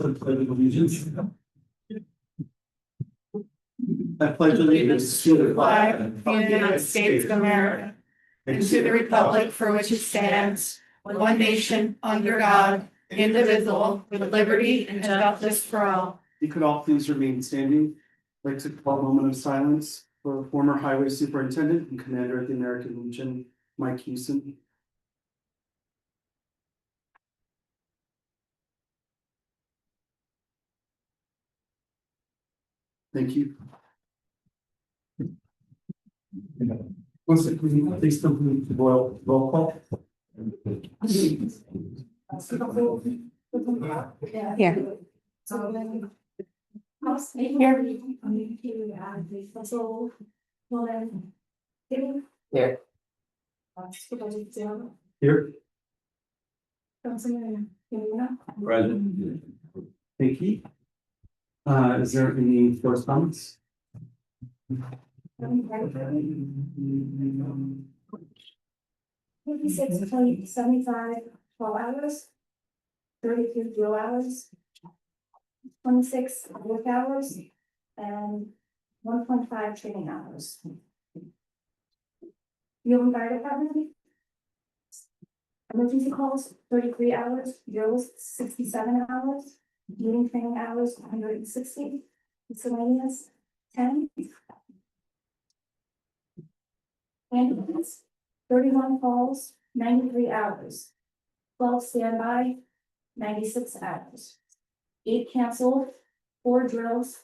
The pledge of allegiance. I pledge allegiance to the flag of the United States of America, and to the republic for which it stands, one nation, under God, indivisible, with liberty and justice for all. You could all please remain standing. I'd like to call a moment of silence for former Highway Superintendent and Commander of the American Legion, Mike Houston. Thank you. Once again, please complete the roll call. Here. Here. Present. Thank you. Is there any correspondence? 56, 20, 75, 12 hours, 32 drill hours, 26 work hours, and 1.5 training hours. Field Fire Department. Emergency calls, 33 hours, drills, 67 hours, meeting training hours, 160, miscellaneous, 10. Ambulance, 31 calls, 93 hours, 12 standby, 96 hours, 8 canceled, 4 drills,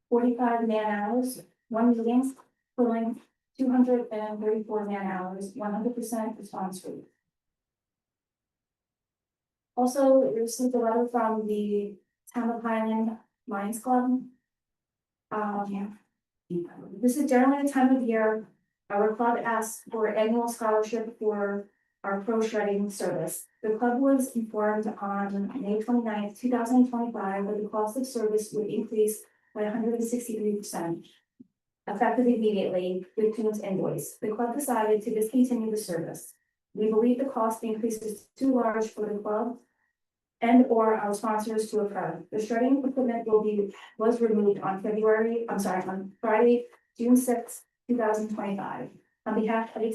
45 man hours, 1 meeting, totaling 234 man hours, 100% response rate. Also, we received a letter from the Town of Highland Lions Club. This is generally the time of year our club asks for annual scholarship for our pro shredding service. The club was informed on May 29th, 2025, that the cost of service would increase by 163%. Effective immediately with Tune's invoice. The club decided to discontinue the service. We believe the cost increase is too large for the club and or our sponsors to occur. The shredding equipment was removed on Friday, June 6th, 2025. On behalf of the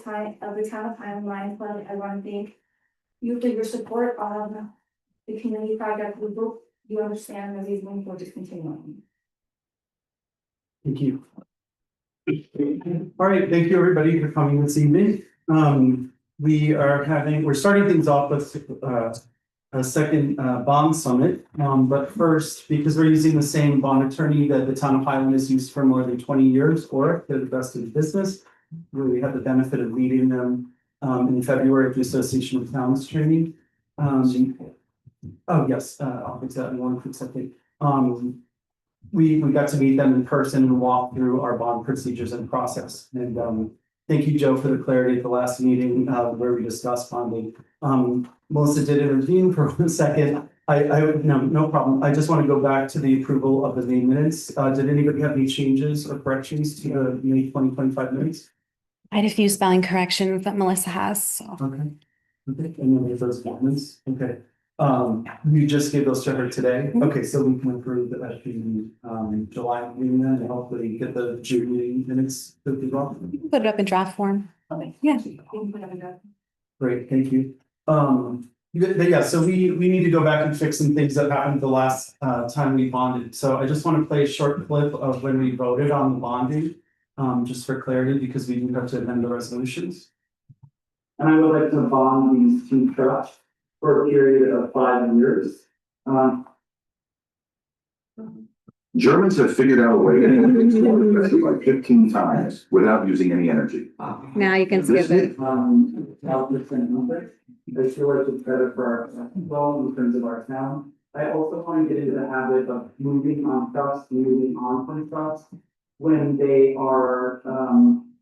Town of Highland Lions Club, I want to thank you for your support on the community project. We hope you understand the reason for discontinuing. Thank you. All right, thank you everybody for coming this evening. We're starting things off with a second bond summit. But first, because we're using the same bond attorney that the Town of Highland has used for more than 20 years, or they're the best in the business, we have the benefit of leading them in February of the Association of Towns training. Oh yes, I'll fix that in one quick second. We got to meet them in person and walk through our bond procedures and process. And thank you, Joe, for the clarity at the last meeting where we discussed bonding. Melissa did intervene for 1 second. No problem. I just want to go back to the approval of the May minutes. Did anybody have any changes or corrections to the May 2025 minutes? I had a few spelling corrections that Melissa has. So. Okay. Any of those amendments? Okay. You just gave those to her today. Mm-hmm. Okay, so we can approve the July meeting then and hopefully get the June meeting minutes to be wrong. Put it up in draft form. Okay. Yeah. Great, thank you. Yeah, so we need to go back and fix some things that happened the last time we bonded. So I just want to play a short clip of when we voted on the bonding, just for clarity, because we do have to amend the resolutions. And I would like to bond these 2 trucks for a period of 5 years. Germans have figured out a way to get like 15 times without using any energy. Now you can skip it. I feel like it's better for our people in terms of our town. I also want to get into the habit of moving on trucks, moving on from trucks when they are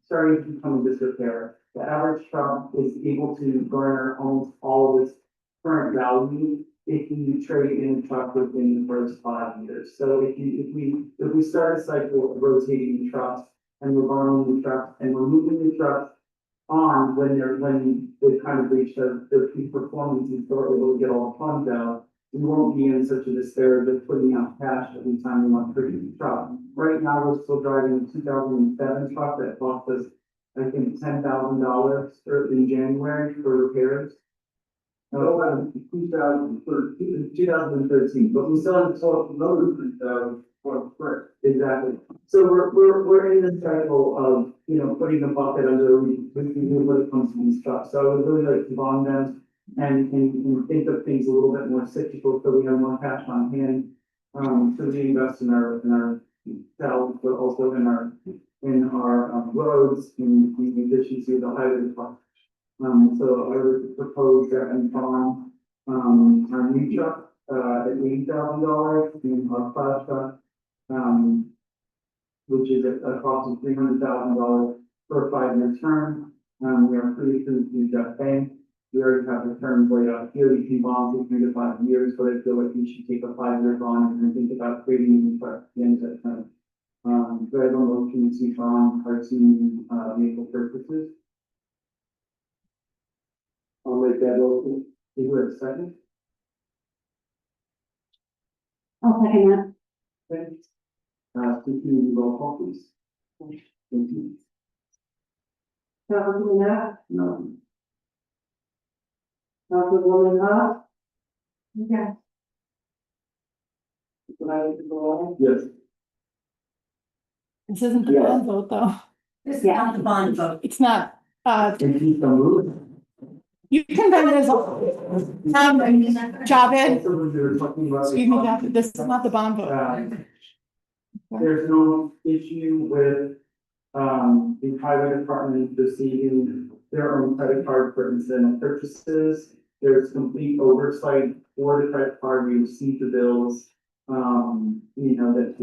starting to become in disrepair. The average truck is able to garner almost all of its current value if you trade in a truck within the first 5 years. So if we start a cycle of rotating the trucks and we're borrowing the trucks and we're moving the trucks on when they've kind of reached their peak performance and so we're able to get all the funds out, we won't be in such a despair of putting out cash every time we want to purchase a truck. Right now, we're still driving a 2007 truck that cost us, I think, $10,000 in January for repairs. No, 2013, but we still have total load for exactly. So we're in this cycle of, you know, putting a bucket under, when it comes to these trucks. So I would really like to bond them and think of things a little bit more cyclical, so we have more cash on hand. So we invest in our cells, but also in our roads, in the efficiency of the highway department. So I would propose that and bond, our new truck, at $80,000, and our plow truck, which is a cost of $300,000 for a 5-year term. We are pretty soon to Jeff Bank. We already have the terms laid out here. We can bond for 3 to 5 years, but I feel like we should take a 5-year bond and think about creating a new truck at the end of that term. So I have a motion to bond our 2 vehicle purchases. I'll make that motion. Is there a second? I'll second that. Thanks. Speaking roll call, please. Thank you. Councilman No. Councilwoman Hall? Yes. Yes. This isn't the Yeah. bond vote, though. This is not the bond vote. It's not, And keep them moving. you can bend it as Javed, Also, when we were talking about. excuse me, Javed, this is not the bond vote. There's no issue with, the highway department receiving their own credit card for incidental purchases. There's complete oversight for the credit card, we receive the bills. You know, that,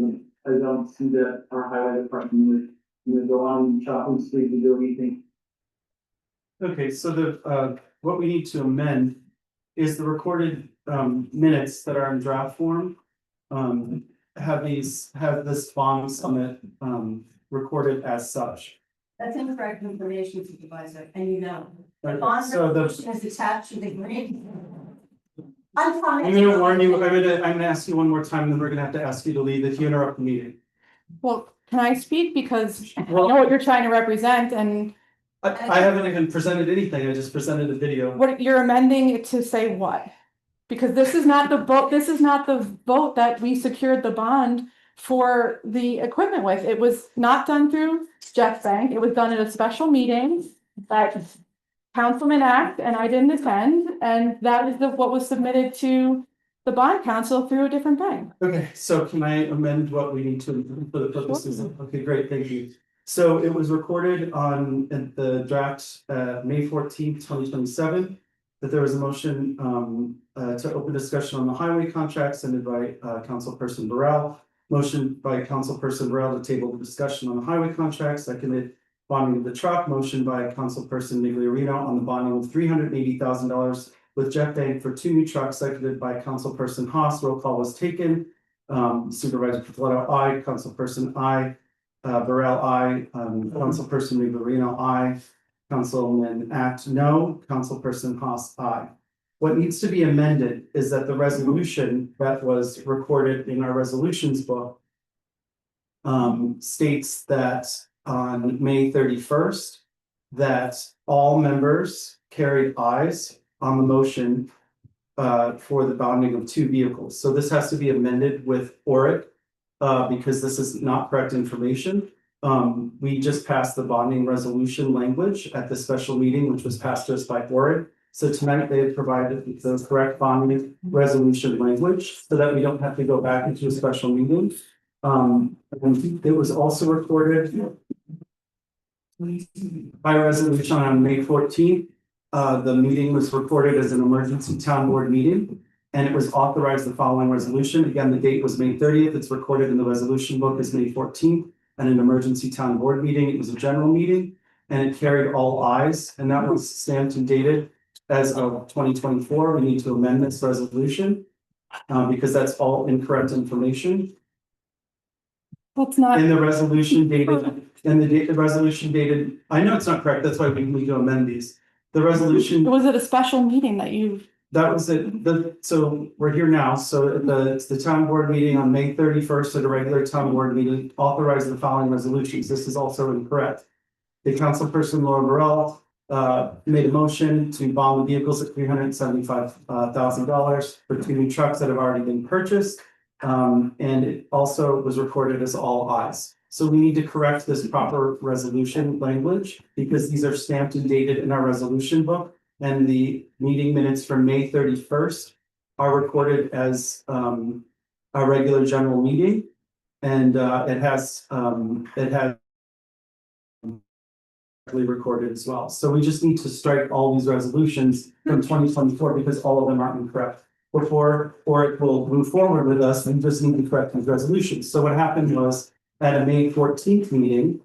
I don't see that our highway department would, you know, go on shopping spree to do anything. Okay, so what we need to amend is the recorded minutes that are in draft form. Have this bond summit recorded as such. That's incorrect information, Supervisor, and you know. The Okay, bond so the, resolution is attached to the grant. I'm trying. I'm gonna warn you, I'm gonna ask you one more time, then we're gonna have to ask you to leave if you interrupt the meeting. Well, can I speak? Because I Well- know what you're trying to represent and I haven't even presented anything, I just presented a video. what you're amending it to say what? Because this is not the vote, this is not the vote that we secured the bond for the equipment with. It was not done through Jeff Bank. It was done at a special meeting that Councilman Act and I didn't attend, and that is what was submitted to the bond council through a different bank. Okay, so can I amend what we need to for the purposes of, okay, great, thank you. So it was recorded on in the draft May 14th, 2027. That there was a motion to open discussion on the highway contracts ended by Councilperson Burrell. Motion by Councilperson Burrell to table the discussion on the highway contracts, seconded bonding of the truck, motion by Councilperson Migliorino on the bonding of $380,000 with Jeff Bank for 2 new trucks, seconded by Councilperson Haas. Roll call was taken. Supervisor Pifletto, aye. Councilperson Burrell, aye. Councilperson Migliorino, aye. Councilman Act, no. Councilperson Haas, aye. What needs to be amended is that the resolution that was recorded in our resolutions book states that on May 31st, that all members carried ayes on the motion for the bonding of 2 vehicles. So this has to be amended with ORIC because this is not correct information. We just passed the bonding resolution language at the special meeting, which was passed to us by ORIC. So tonight they have provided the correct bonding resolution language so that we don't have to go back into a special meeting. And it was also recorded by resolution on May 14th. The meeting was recorded as an emergency town board meeting. And it was authorized the following resolution. Again, the date was May 30th. It's recorded in the resolution book as May 14th. And an emergency town board meeting. It was a general meeting and it carried all ayes, and that was stamped and dated as of 2024. We need to amend this resolution because that's all incorrect information. That's not, In the resolution dated, the resolution dated, I know it's not correct. That's why we need to amend these. The resolution, was it a special meeting that you That was it, so we're here now, so it's the town board meeting on May 31st at a regular town board meeting, authorize the following resolutions, this is also incorrect. The councilperson Laura Burrell made a motion to bond the vehicles at $375,000 for 2 new trucks that have already been purchased. And it also was recorded as all ayes. So we need to correct this proper resolution language because these are stamped and dated in our resolution book. And the meeting minutes from May 31st are recorded as a regular general meeting. And it has recorded as well. So we just need to strike all these resolutions from 2024 because all of them are incorrect. Before, or it will move forward with us, we just need to correct these resolutions. So what happened was at a May 14th meeting,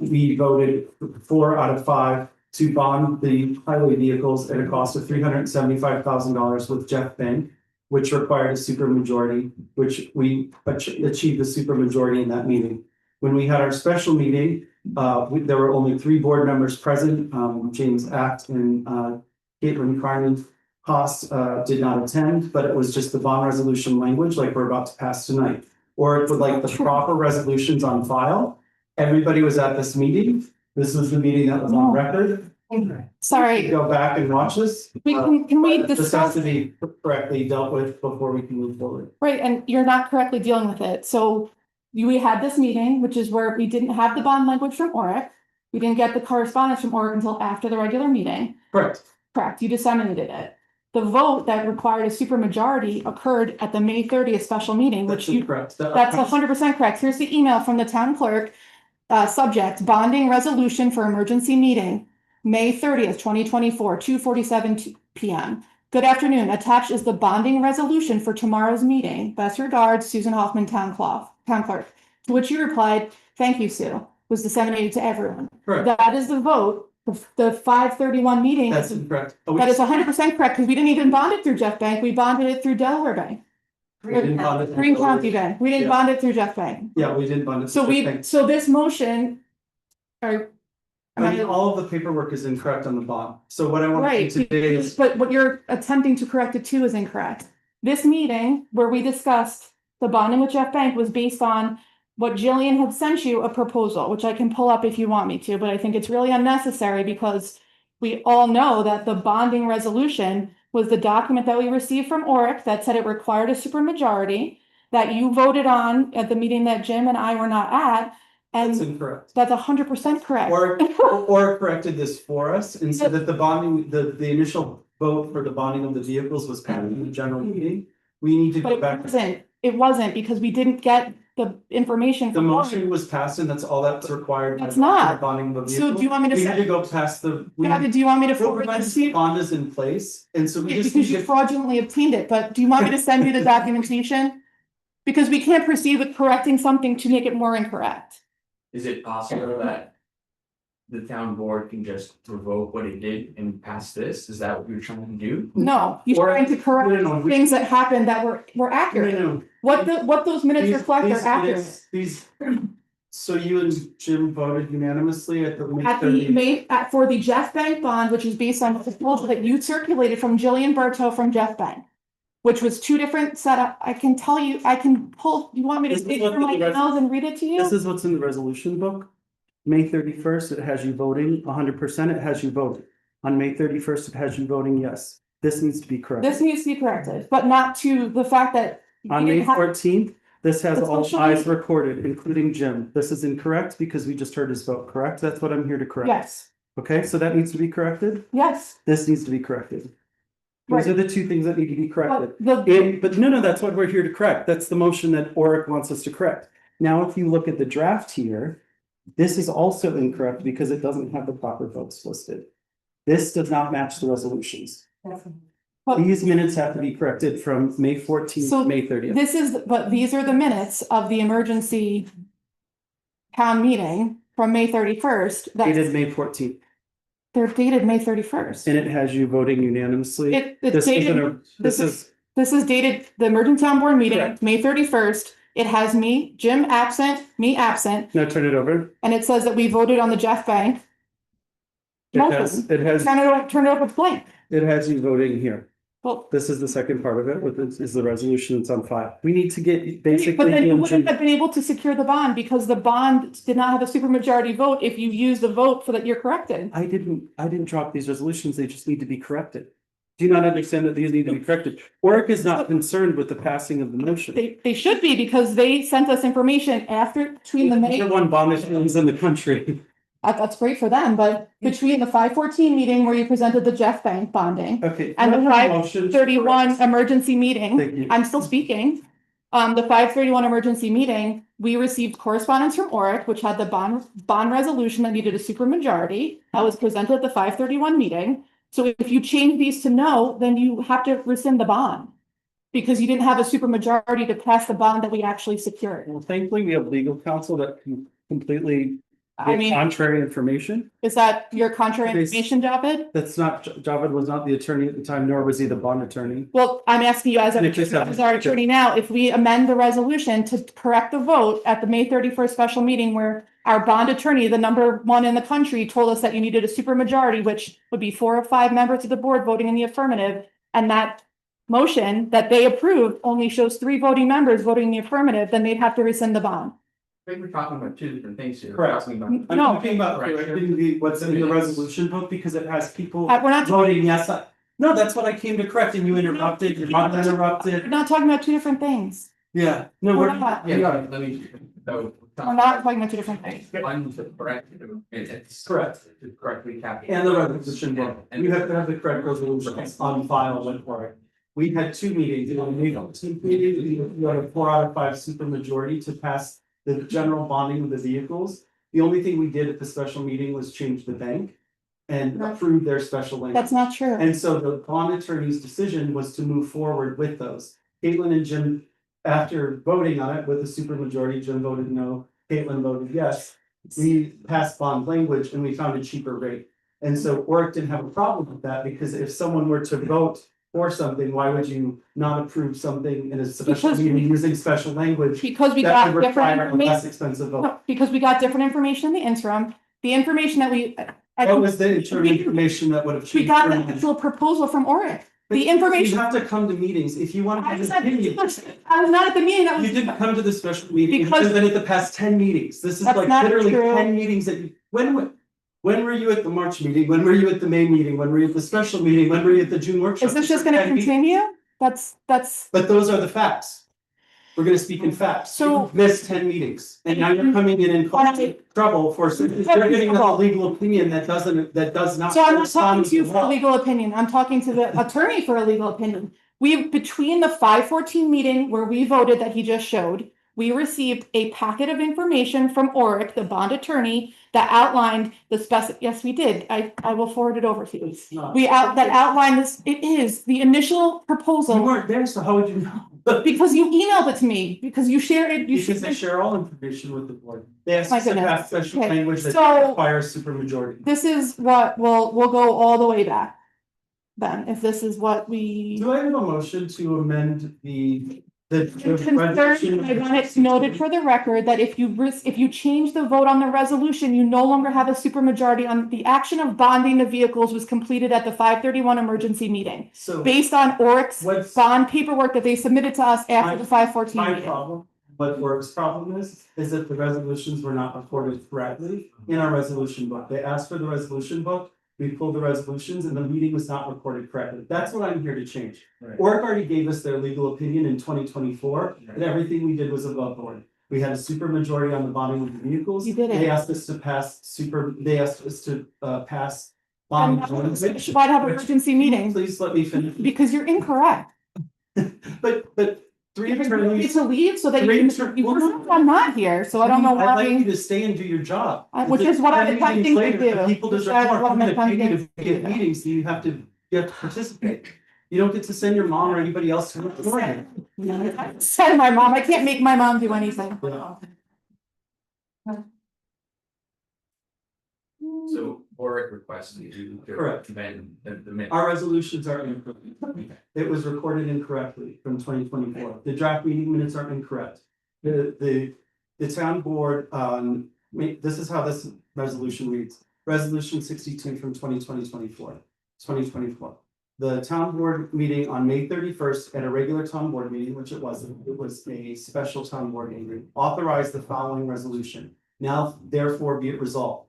we voted 4 out of 5 to bond the highway vehicles at a cost of $375,000 with Jeff Bank, which required a supermajority, which we achieved a supermajority in that meeting. When we had our special meeting, there were only 3 board members present, James Act and Caitlin Carney. Haas did not attend, but it was just the bond resolution language like we're about to pass tonight. Or it would like the proper resolutions on file. Everybody was at this meeting. This was the meeting that was on record. Sorry, Go back and watch this. can we This has discuss? to be correctly dealt with before we can move forward. Right, and you're not correctly dealing with it, so we had this meeting, which is where we didn't have the bond language from Oric. We didn't get the correspondence from Oric until after the regular meeting. Correct. Correct, you disseminated it. The vote that required a supermajority occurred at the May 30th special meeting, That's which you, incorrect. that's 100% correct. Here's the email from the town clerk. Subject, bonding resolution for emergency meeting, May 30th, 2024, 2:47 PM. Good afternoon, attached is the bonding resolution for tomorrow's meeting. Best regards, Susan Hoffman, town clerk. To which you replied, thank you, Sue, was disseminated to everyone. Correct. That is the vote. The 5:31 meeting, That's incorrect. that is 100% correct, because we didn't even bond it through Jeff Bank, we bonded it through Delaware Bank. Green Green County Bank, we didn't Yeah. bond it through Jeff Bank. Yeah, we didn't bond it. So so this motion. Or. All of the paperwork is incorrect on the bond. So what I want to Right, do today is, but what you're attempting to correct it to is incorrect. This meeting where we discussed the bonding with Jeff Bank was based on what Jillian had sent you a proposal, which I can pull up if you want me to, but I think it's really unnecessary because we all know that the bonding resolution was the document that we received from Oric that said it required a supermajority that you voted on at the meeting that Jim and I were not at. that's And incorrect. that's 100% correct. Or corrected this for us and said that the bonding, the initial vote for the bonding of the vehicles was passed in the general meeting. We need to But go back. it wasn't because we didn't get the information. The from motion Oric. was passed and that's all that's required. It's not. Bonding of the So vehicle. do you want me to We had to say, go past the. we had- do you want me to Well, forward my this to you? bond is in place and so we just. Because need you to- fraudulently obtained it, but do you want me to send you the documentation? Because we can't proceed with correcting something to make it more incorrect. Is it possible that the town board can just revoke what it did and pass this? Is that what you're trying to do? No, you're Or- trying to correct No, we- things that happened that were accurate. No. What those minutes reflect are accurate. These, so you and Jim voted unanimously at the May At the 30th. for the Jeff Bank bond, which is based on the proposal that you circulated from Jillian Berto from Jeff Bank. Which was 2 different setup, I can tell you, I can pull, you want me to This is take what through my the res- emails and read it to you? This is what's in the resolution book. May 31st, it has you voting 100%, it has you voting. On May 31st, it has you voting yes. This needs to be corrected. This needs to be corrected, but not to the fact that. On you May didn't have- 14th, this has That's all what I'm eyes showing. recorded, including Jim. This is incorrect because we just heard his vote, correct? That's what I'm here to correct. Yes, Okay, so that needs to be corrected. yes. This needs to be corrected. Those Right. are the 2 things that need to be corrected. But the, But no, that's what we're here to correct. That's the motion that Oric wants us to correct. Now, if you look at the draft here, this is also incorrect because it doesn't have the proper votes listed. This does not match the resolutions. But- These minutes have to be corrected from May 14th So to May 30th. but these are the minutes of the emergency town meeting from May 31st. Dated May 14th, They're dated May 31st. and it has you voting unanimously. It's This dated, is, this is dated, the emergency town board meeting, Correct. May 31st. It has Jim absent, me absent, now turn it over. and it says that we voted on the Jeff Bank. It has Turn it over with blank. you voting here. Well, This is the second part of it, with this is the resolution that's on file. We need to get but basically. then you the wouldn't engine- have been able to secure the bond because the bond did not have a supermajority vote if you use the vote so that you're corrected. I didn't drop these resolutions, they just need to be corrected. Do you not understand that these need to be corrected? Oric is not concerned with the passing of the motion. They should be because they sent us information after, between the May. Number one bond issuance in the country. That's great for them, but between the 514 meeting where you presented the Jeff Bank bonding Okay. and the can I have a motion? 531 emergency meeting, Thank you. I'm still speaking. The 531 emergency meeting, we received correspondence from Oric, which had the bond resolution that needed a supermajority. That was presented at the 531 meeting. So if you change these to no, then you have to rescind the bond. Because you didn't have a supermajority to pass the bond that we actually secured. Well, thankfully, we have legal counsel that can completely I give mean, contrary information. is that your contrary It is- information, Javed? That's not, Javed was not the attorney at the time, nor was he the bond attorney. Well, I'm asking you as Nick, just have- our attorney now, if we amend the resolution to correct the vote at the May 31st special meeting where our bond attorney, the number one in the country, told us that you needed a supermajority, which would be 4 or 5 members of the board voting in the affirmative, and that motion that they approved only shows 3 voting members voting in the affirmative, then they'd have to rescind the bond. I think we're talking about two different things here. Correct. We're talking about- I'm No. talking about correcting what's in the resolution book because it has people We're not, voting yes. No, that's what I came to correct and you interrupted, you're not we're interrupted. not talking about 2 different things. Yeah, no, We're we're. not. Yeah, let me, so. We're not talking about 2 different things. One to correct, it's. Correct. To correctly capture. And the resolution book, And- you have to have the correct resolutions on file with Oric. We had 2 meetings, you know, we had 2 meetings, we had a 4 out of 5 supermajority to pass the general bonding of the vehicles. The only thing we did at the special meeting was change the bank and Right. approve their special language. That's not true. And so the bond attorney's decision was to move forward with those. Caitlin and Jim, after voting on it with a supermajority, Jim voted no, Caitlin voted yes. We passed bond language and we found a cheaper rate. And so Oric didn't have a problem with that because if someone were to vote for something, why would you not approve something in a special Because- meeting using special language? Because we That got would different require a less information. expensive vote. No, because we got different information in the interim. The information that What was the interim information that would have changed? We got the your mind? actual proposal from Oric. But The information. You have to come to meetings if you want to I have was an opinion. not at the meeting, that You was. didn't come to the special meeting, Because- you've been at the past 10 meetings, this is That's like not literally true. 10 meetings that you, when were you at the March meeting, when were you at the May meeting, when were you at the special meeting, when were you at the June workshop? Is this just gonna 10 meetings. continue? That's, But those are the facts. We're gonna speak in facts. So- You've missed 10 meetings, and now you're coming in and causing trouble for, you're giving us a legal opinion that does not. so I'm not talking correspond to you with for a law. legal opinion. I'm talking to the attorney for a legal opinion. We, between the 514 meeting where we voted that he just showed, we received a packet of information from Oric, the bond attorney, that outlined the yes, we did. I will forward it over to you. It's not. That outlined this, it is the initial You proposal, weren't there, so how would you know? because you emailed it to me, because you shared it, you Because they shared. share all information with the board. They asked My us to goodness. pass special Okay, language that so- requires supermajority. This is what, we'll go all the way back. Then, if this is what we. Do I have a motion to amend the Concern, I want it noted for the record that if you change the vote on the resolution, you no longer have a supermajority on the action of bonding the vehicles was completed at the 531 emergency meeting. So Based on Oric's what's bond paperwork that they submitted to us after the 514 my meeting. problem? What Work's problem is that the resolutions were not recorded correctly in our resolution book. They asked for the resolution book. We pulled the resolutions and the meeting was not recorded correctly. That's what I'm here to change. Right. Oric already gave us their legal opinion in 2024, and everything we did was above board. We had a supermajority on the bonding of the vehicles. You did it. They asked us to pass pass bond. Why'd have an emergency meeting? Please let me finish. Because you're incorrect. But three You're attorneys. to leave so that Three you attor- can, well, no. I'm not here, so I don't know I'd like you why. to stay and do your job. Which is what I'm 10 attempting meetings to later, the do. People Which deserve is more. what I'm I'm gonna pay you attempting to to get do. meetings, so you have to participate. You don't get to send your mom or anybody else to work for you. I said my mom, I can't make my mom do anything. So Oric requested you to Correct. amend the minute. Our resolutions are incorrect. It was recorded incorrectly from 2024. The draft meeting minutes are incorrect. The town board, this is how this resolution reads. Resolution 62 from 2024. the town board meeting on May 31st at a regular town board meeting, which it wasn't, it was a special town board meeting, authorized the following resolution. Now therefore be it resolved.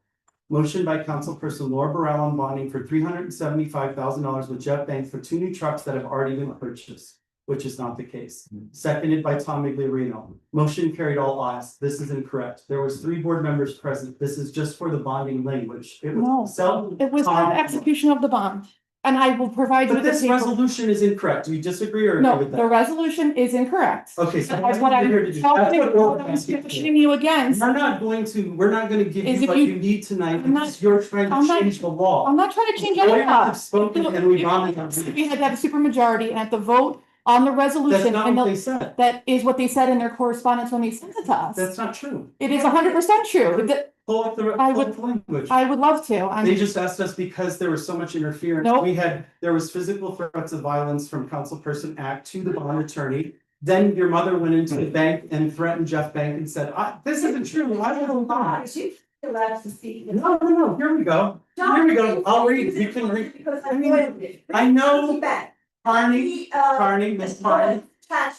Motion by councilperson Laura Burrell on bonding for $375,000 with Jet Bank for 2 new trucks that have already been purchased, which is not the case. Seconded by Tom Migliorino. Motion carried all ayes. This is incorrect. There was 3 board members present. This is just for the bonding language. It No, was self. It was for the execution of the bond, and I will provide you But the this paper. resolution is incorrect. Do you disagree or agree No, with the that? resolution is incorrect. Okay, so That's what I'm here to do. telling That's you, what what we're I'm asking for. petitioning you against. We're not going to, we're not gonna give Is you if what you- you need tonight, I'm not- because you're trying I'm to not- change the law. I'm not trying to change any Lawyers law. have spoken and we bonded on it. We had to have a supermajority and at the vote on the That's resolution, not and what they the- said. that is what they said in their correspondence when they sent it to us. That's not true. It is 100% true. Pull up the, I pull would- up the language. I would love to. They just asked us because there was so much interference. Nope. There was physical threats of violence from councilperson Act to the bond attorney. Then your mother went into the bank and threatened Jeff Bank and said, this isn't true, I don't lie. No, here we go. Here we go. I'll read, you can read. I know, Carney, Miss Carney,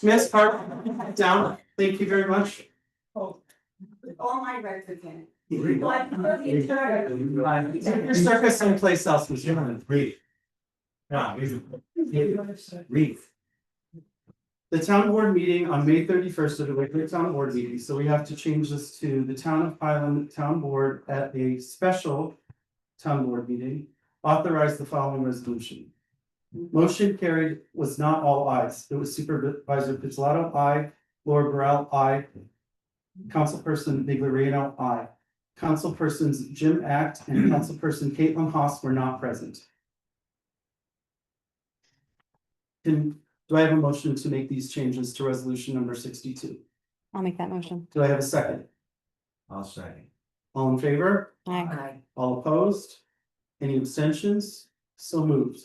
Miss Carney, down, thank you very much. All my records in it. Your circus someplace else, Mr. Chairman. Read. Read. The town board meeting on May 31st of the regular town board meeting, so we have to change this to the town of Highland Town Board at a special town board meeting, authorize the following resolution. Motion carried was not all ayes. It was Supervisor Pizzolatto, aye. Laura Burrell, aye. Councilperson Migliorino, aye. Councilpersons Jim Act and Councilperson Caitlin Haas were not present. Do I have a motion to make these changes to resolution number 62? I'll make that motion. Do I have a second? I'll second. All in favor? Aye. All opposed? Any abstentions? So moved.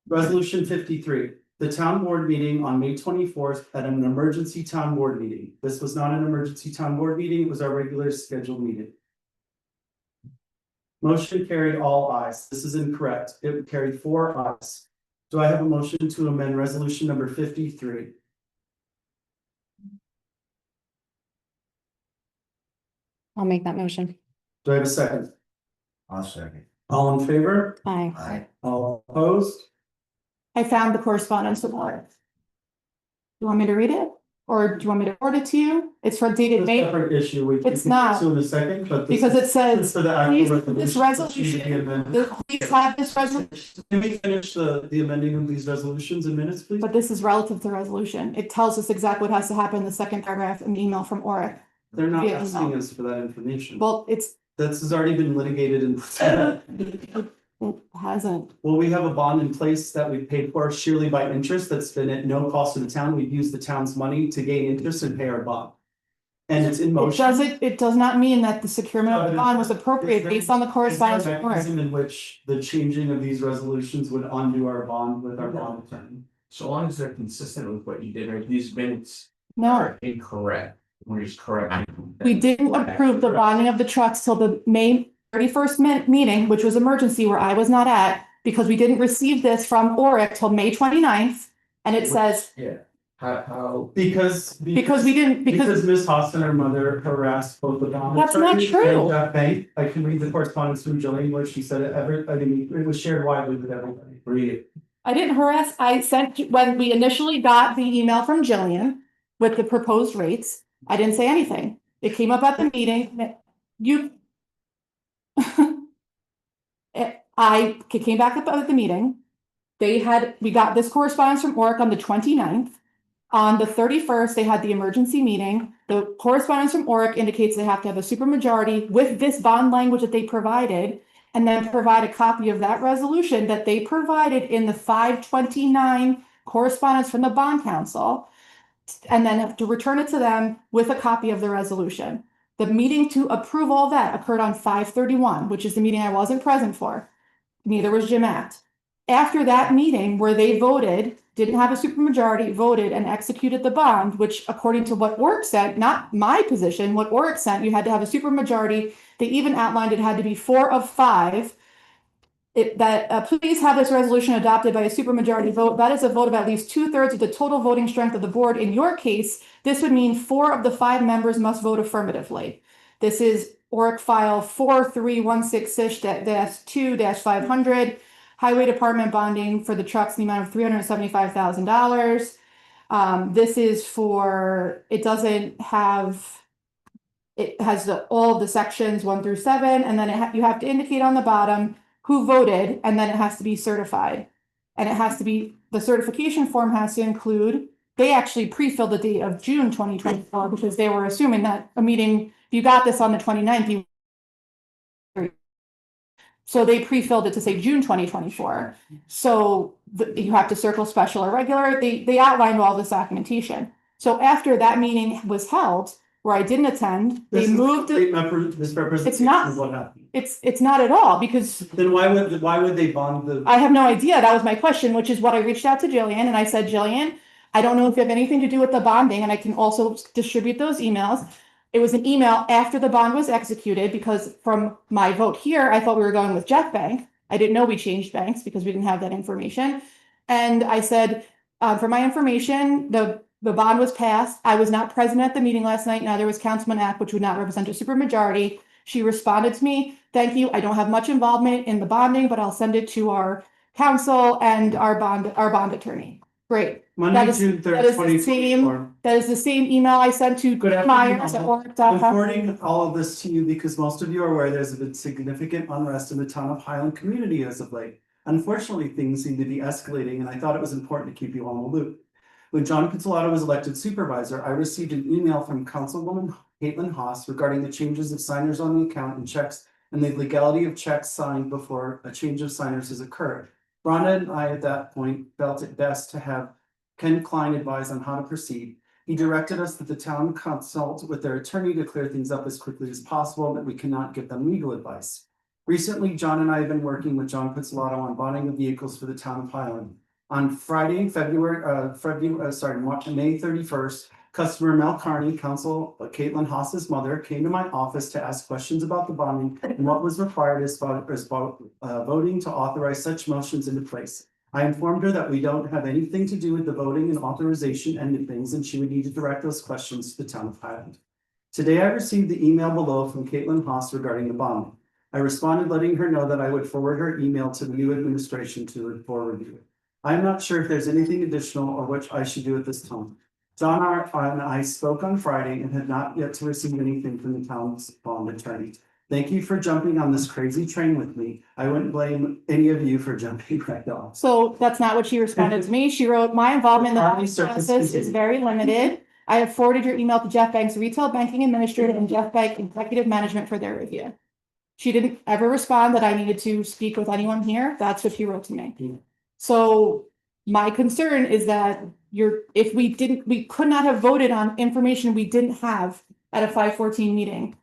Resolution 53, the town board meeting on May 24th at an emergency town board meeting. This was not an emergency town board meeting, it was our regular scheduled meeting. Motion carried all ayes. This is incorrect. It carried 4 ayes. Do I have a motion to amend resolution number 53? I'll make that motion. Do I have a second? I'll second. All in favor? Aye. Aye. All opposed? I found the correspondence of it. You want me to read it? Or do you want me to forward it to you? It's from dated It's a May, separate issue. We It's can not. do in a second, but. this because is- it says, It's for the please, actual this resolution. resolution, please have this resolution, Can we finish the amending of these resolutions in minutes, please? but this is relative to resolution. It tells us exactly what has to happen in the second paragraph in the email from Oric. They're not Yeah, asking no. us for that information. Well, it's, This has already been litigated and. it hasn't. Well, we have a bond in place that we paid for sheerly by interest that's been at no cost to the town. We've used the town's money to gain interest and pay our bond. And it's in It motion. doesn't, it does not mean that the securement of the bond was appropriate based on the correspondence Is there a from Oric. mechanism in which the changing of these resolutions would undo our bond with our bond attorney? So long as they're consistent with what you did, right, these minutes No, are incorrect, we're just correcting. we didn't approve the bonding of the trucks till the May 31st meeting, which was emergency where I was not at, because we didn't receive this from Oric till May 29th. And it says, Yeah, how, Because because we didn't, because Ms. Haas and her mother harassed both the bond. That's not attorney true. and Jeff Bank. I can read the correspondence from Jillian where she said it was shared widely with everybody. Read it. I didn't harass, I sent, when we initially got the email from Jillian with the proposed rates, I didn't say anything. It came up at the meeting, you. I came back up at the meeting. We got this correspondence from Oric on the 29th. On the 31st, they had the emergency meeting. The correspondence from Oric indicates they have to have a supermajority with this bond language that they provided. And then provide a copy of that resolution that they provided in the 529 correspondence from the bond council. And then have to return it to them with a copy of the resolution. The meeting to approve all that occurred on 5/31, which is the meeting I wasn't present for. Neither was Jim Act. After that meeting where they voted, didn't have a supermajority, voted and executed the bond, which according to what Oric said, not my position, what Oric sent, you had to have a supermajority. They even outlined it had to be 4 of 5. please have this resolution adopted by a supermajority vote. That is a vote of at least 2/3 of the total voting strength of the board. In your case, this would mean 4 of the 5 members must vote affirmatively. This is ORC file 4316-2-500, Highway Department bonding for the trucks in the amount of $375,000. This is for, it has all of the sections 1 through 7, and then you have to indicate on the bottom who voted, and then it has to be certified. And it has to be, the certification form has to include, they actually pre-filled the date of June 2024 because they were assuming that a meeting, if you got this on the 29th, so they pre-filled it to say June 2024. So you have to circle special or regular. They outlined all this documentation. So after that meeting was held, where I didn't attend, they moved it. This representation It's not- of what happened. It's not at all because Then why would they bond the? I have no idea. That was my question, which is what I reached out to Jillian and I said, Jillian, I don't know if you have anything to do with the bonding and I can also distribute those emails. It was an email after the bond was executed because from my vote here, I thought we were going with Jeff Bank. I didn't know we changed banks because we didn't have that information. And I said, for my information, the bond was passed. I was not present at the meeting last night. Now there was Councilman Ack, which would not represent a supermajority. She responded to me, thank you. I don't have much involvement in the bonding, but I'll send it to our council and our bond attorney. Great. Monday, is- June that 3rd, is the same- 2024. That is the same email I sent to Good Myers at afternoon. org.com. I'm forwarding all of this to you because most of you are aware there's been significant unrest in the town of Highland community as of late. Unfortunately, things seem to be escalating and I thought it was important to keep you on the loop. When John Pizzolato was elected supervisor, I received an email from Councilwoman Caitlin Haas regarding the changes of signers on the account and checks and the legality of checks signed before a change of signers has occurred. Rhonda and I at that point felt it best to have Ken Klein advise on how to proceed. He directed us that the town consult with their attorney to clear things up as quickly as possible, and that we cannot give them legal advice. Recently, John and I have been working with John Pizzolato on bonding of vehicles for the town of Highland. On Friday, May 31st, customer Mel Carney, Council Caitlin Haas's mother, came to my office to ask questions about the bonding and what was required as voting to authorize such motions into place. I informed her that we don't have anything to do with the voting and authorization end of things, and she would need to direct those questions to the town of Highland. Today, I received the email below from Caitlin Haas regarding the bond. I responded letting her know that I would forward her email to the new administration for review. I am not sure if there's anything additional or which I should do at this time. John and I spoke on Friday and had not yet to receive anything from the town's bond attorney. Thank you for jumping on this crazy train with me. I wouldn't blame any of you for jumping right off. So that's not what she responded to me. She wrote, my involvement in the Harmony bonding Circus process is continues. very limited. I have forwarded your email to Jeff Bank's retail banking administrator and Jeff Bank executive management for their review. She didn't ever respond that I needed to speak with anyone here. That's what she wrote to me. So my concern is that we could not have voted on information we didn't have at a 514 meeting.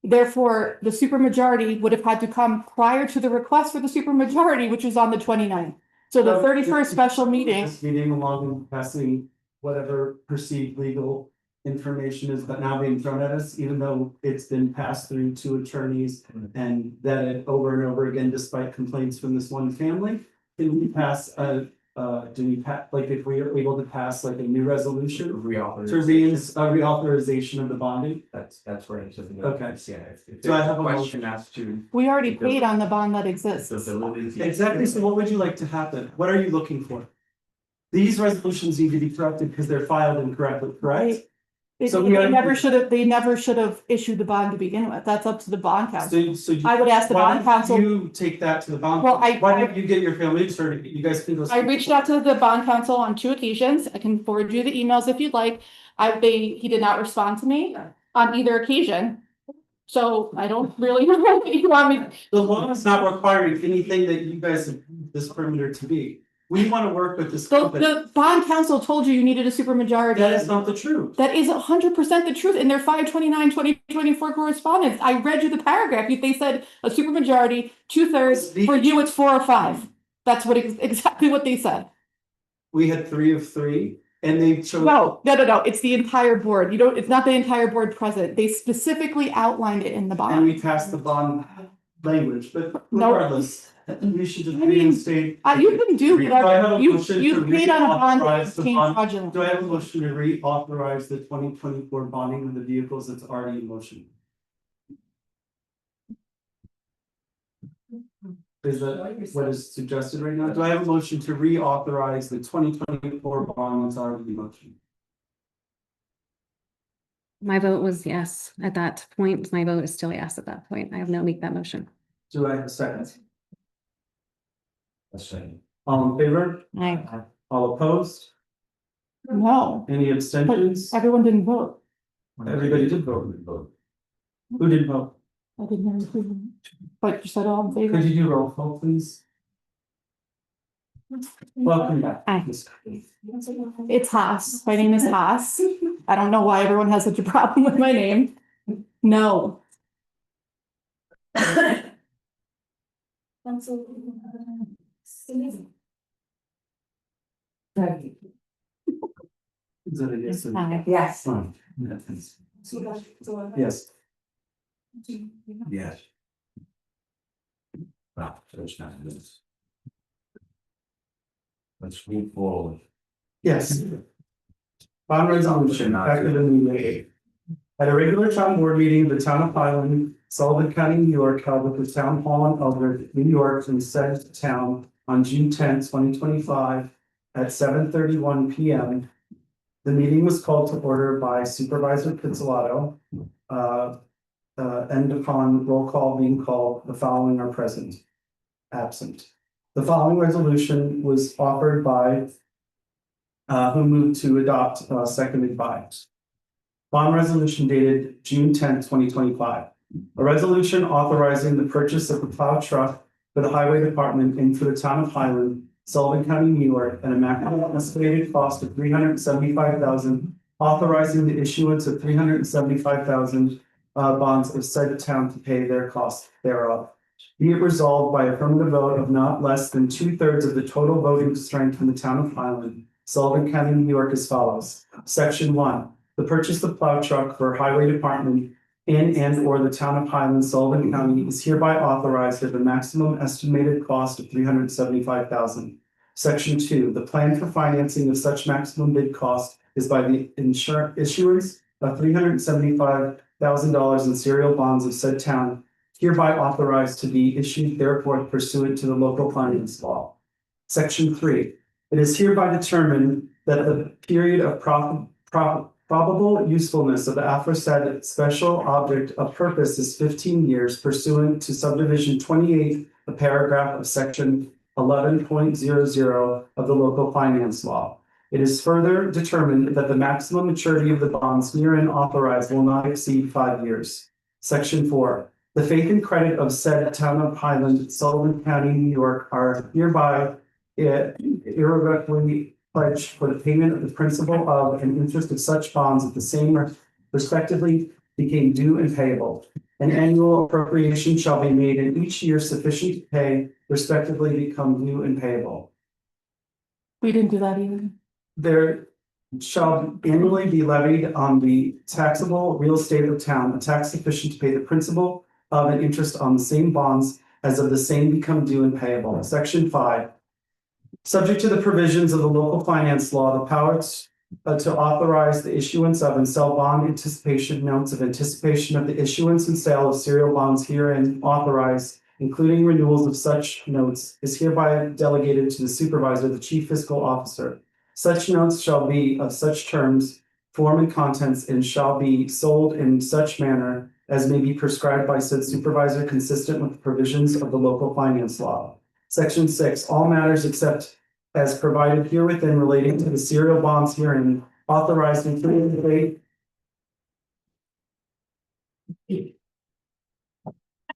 Therefore, the supermajority would have had to come prior to the request for the supermajority, which was on the 29th. So the 31st special meeting, This meeting along with passing whatever perceived legal information is but now being thrown at us, even though it's been passed through 2 attorneys and vetted over and over again despite complaints from this one family. Can we pass if we are able to pass like a new resolution to reauthorization of the bonding? That's where it's. Okay. Yeah. If So I there's a have a question as to we already paid on the bond that exists. the validity. Exactly, so what would you like to happen? What are you looking for? These resolutions need to be corrected because they're filed incorrectly, correct? So we They are- never should have issued the bond to begin with. That's up to the bond council. So I would ask the why bond don't council. you take that to the bond? Well, Why don't you get your family started? You guys can go. I reached out to the bond council on 2 occasions. I can forward you the emails if you'd like. He did not respond to me on either occasion. So I don't really know what you want me. The law is not requiring anything that you guys have this perimeter to be. We want to work with this company. The bond council told you needed a supermajority. That is not the truth. That is 100% the truth in their 5/29/2024 correspondence. I read you the paragraph. They said a supermajority, 2/3. For you, it's 4 or 5. That's exactly what they said. We had 3 of 3 and they chose. No. It's the entire board. It's not the entire board present. They specifically outlined it in the And bond. we passed the bond language, but No. regardless. You should just I mean, reinstate. You can do Do I have whatever, a you, motion you to paid on a bond reauthorize that the became bond? fraudulent. Do I have a motion to reauthorize the 2024 bonding of the vehicles that's already in motion? Is that what is suggested right now? Do I have a motion to reauthorize the 2024 bond that's already in motion? My vote was yes at that point. My vote is still yes at that point. I have not make that motion. Do I have a second? A second. All in favor? Aye. All opposed? No, Any abstentions? everyone didn't vote. Everybody did vote. Who did vote? I didn't hear who, but you said all in favor. Could you do roll call, please? Welcome back. Aye. It's Haas. My name is Haas. I don't know why everyone has such a problem with my name. No. Council. Is that a yes? or no? Aye. Yes. Fine. Yes. Yes. Wow, so it's not this. Let's move forward. Yes. Bond resolution, effective immediately. At a regular town board meeting of the town of Highland, Sullivan County, New York, held at the town hall in Eldred, New York, in said town on June 10th, 2025 at 7:31 p.m. The meeting was called to order by Supervisor Pizzolatto. And upon roll call being called, the following are present. Absent. The following resolution was offered by who moved to adopt, seconded by. Bond resolution dated June 10th, 2025. A resolution authorizing the purchase of a plow truck for the highway department and for the town of Highland, Sullivan County, New York, at a maximum estimated cost of $375,000, authorizing the issuance of $375,000 bonds of said town to pay their costs thereof. Be it resolved by affirmative vote of not less than 2/3 of the total voting strength in the town of Highland, Sullivan County, New York, as follows. Section 1. The purchase of plow truck for highway department in and or the town of Highland, Sullivan County is hereby authorized at the maximum estimated cost of $375,000. Section 2. The plan for financing of such maximum bid cost is by the issuance of $375,000 in serial bonds of said town, hereby authorized to be issued therefore pursuant to the local finance law. Section 3. It is hereby determined that the period of probable usefulness of the aforesaid special object of purpose is 15 years pursuant to subdivision 28, a paragraph of section 11.00 of the local finance law. It is further determined that the maximum maturity of the bonds herein authorized will not exceed 5 years. Section 4. The faith and credit of said town of Highland, Sullivan County, New York are hereby irrevocably pledged for the payment of the principal of and interest of such bonds at the same respectively became due and payable. An annual appropriation shall be made in each year sufficient to pay respectively become due and payable. We didn't do that either. There shall annually be levied on the taxable real estate of town a tax sufficient to pay the principal of and interest on the same bonds as of the same become due and payable. Section 5. Subject to the provisions of the local finance law, the powers to authorize the issuance of and sell bond anticipation notes of anticipation of the issuance and sale of serial bonds herein authorized, including renewals of such notes, is hereby delegated to the supervisor, the chief fiscal officer. Such notes shall be of such terms, form and contents, and shall be sold in such manner as may be prescribed by said supervisor consistent with the provisions of the local finance law. Section 6. All matters except as provided herewithin relating to the serial bonds herein authorized including the rate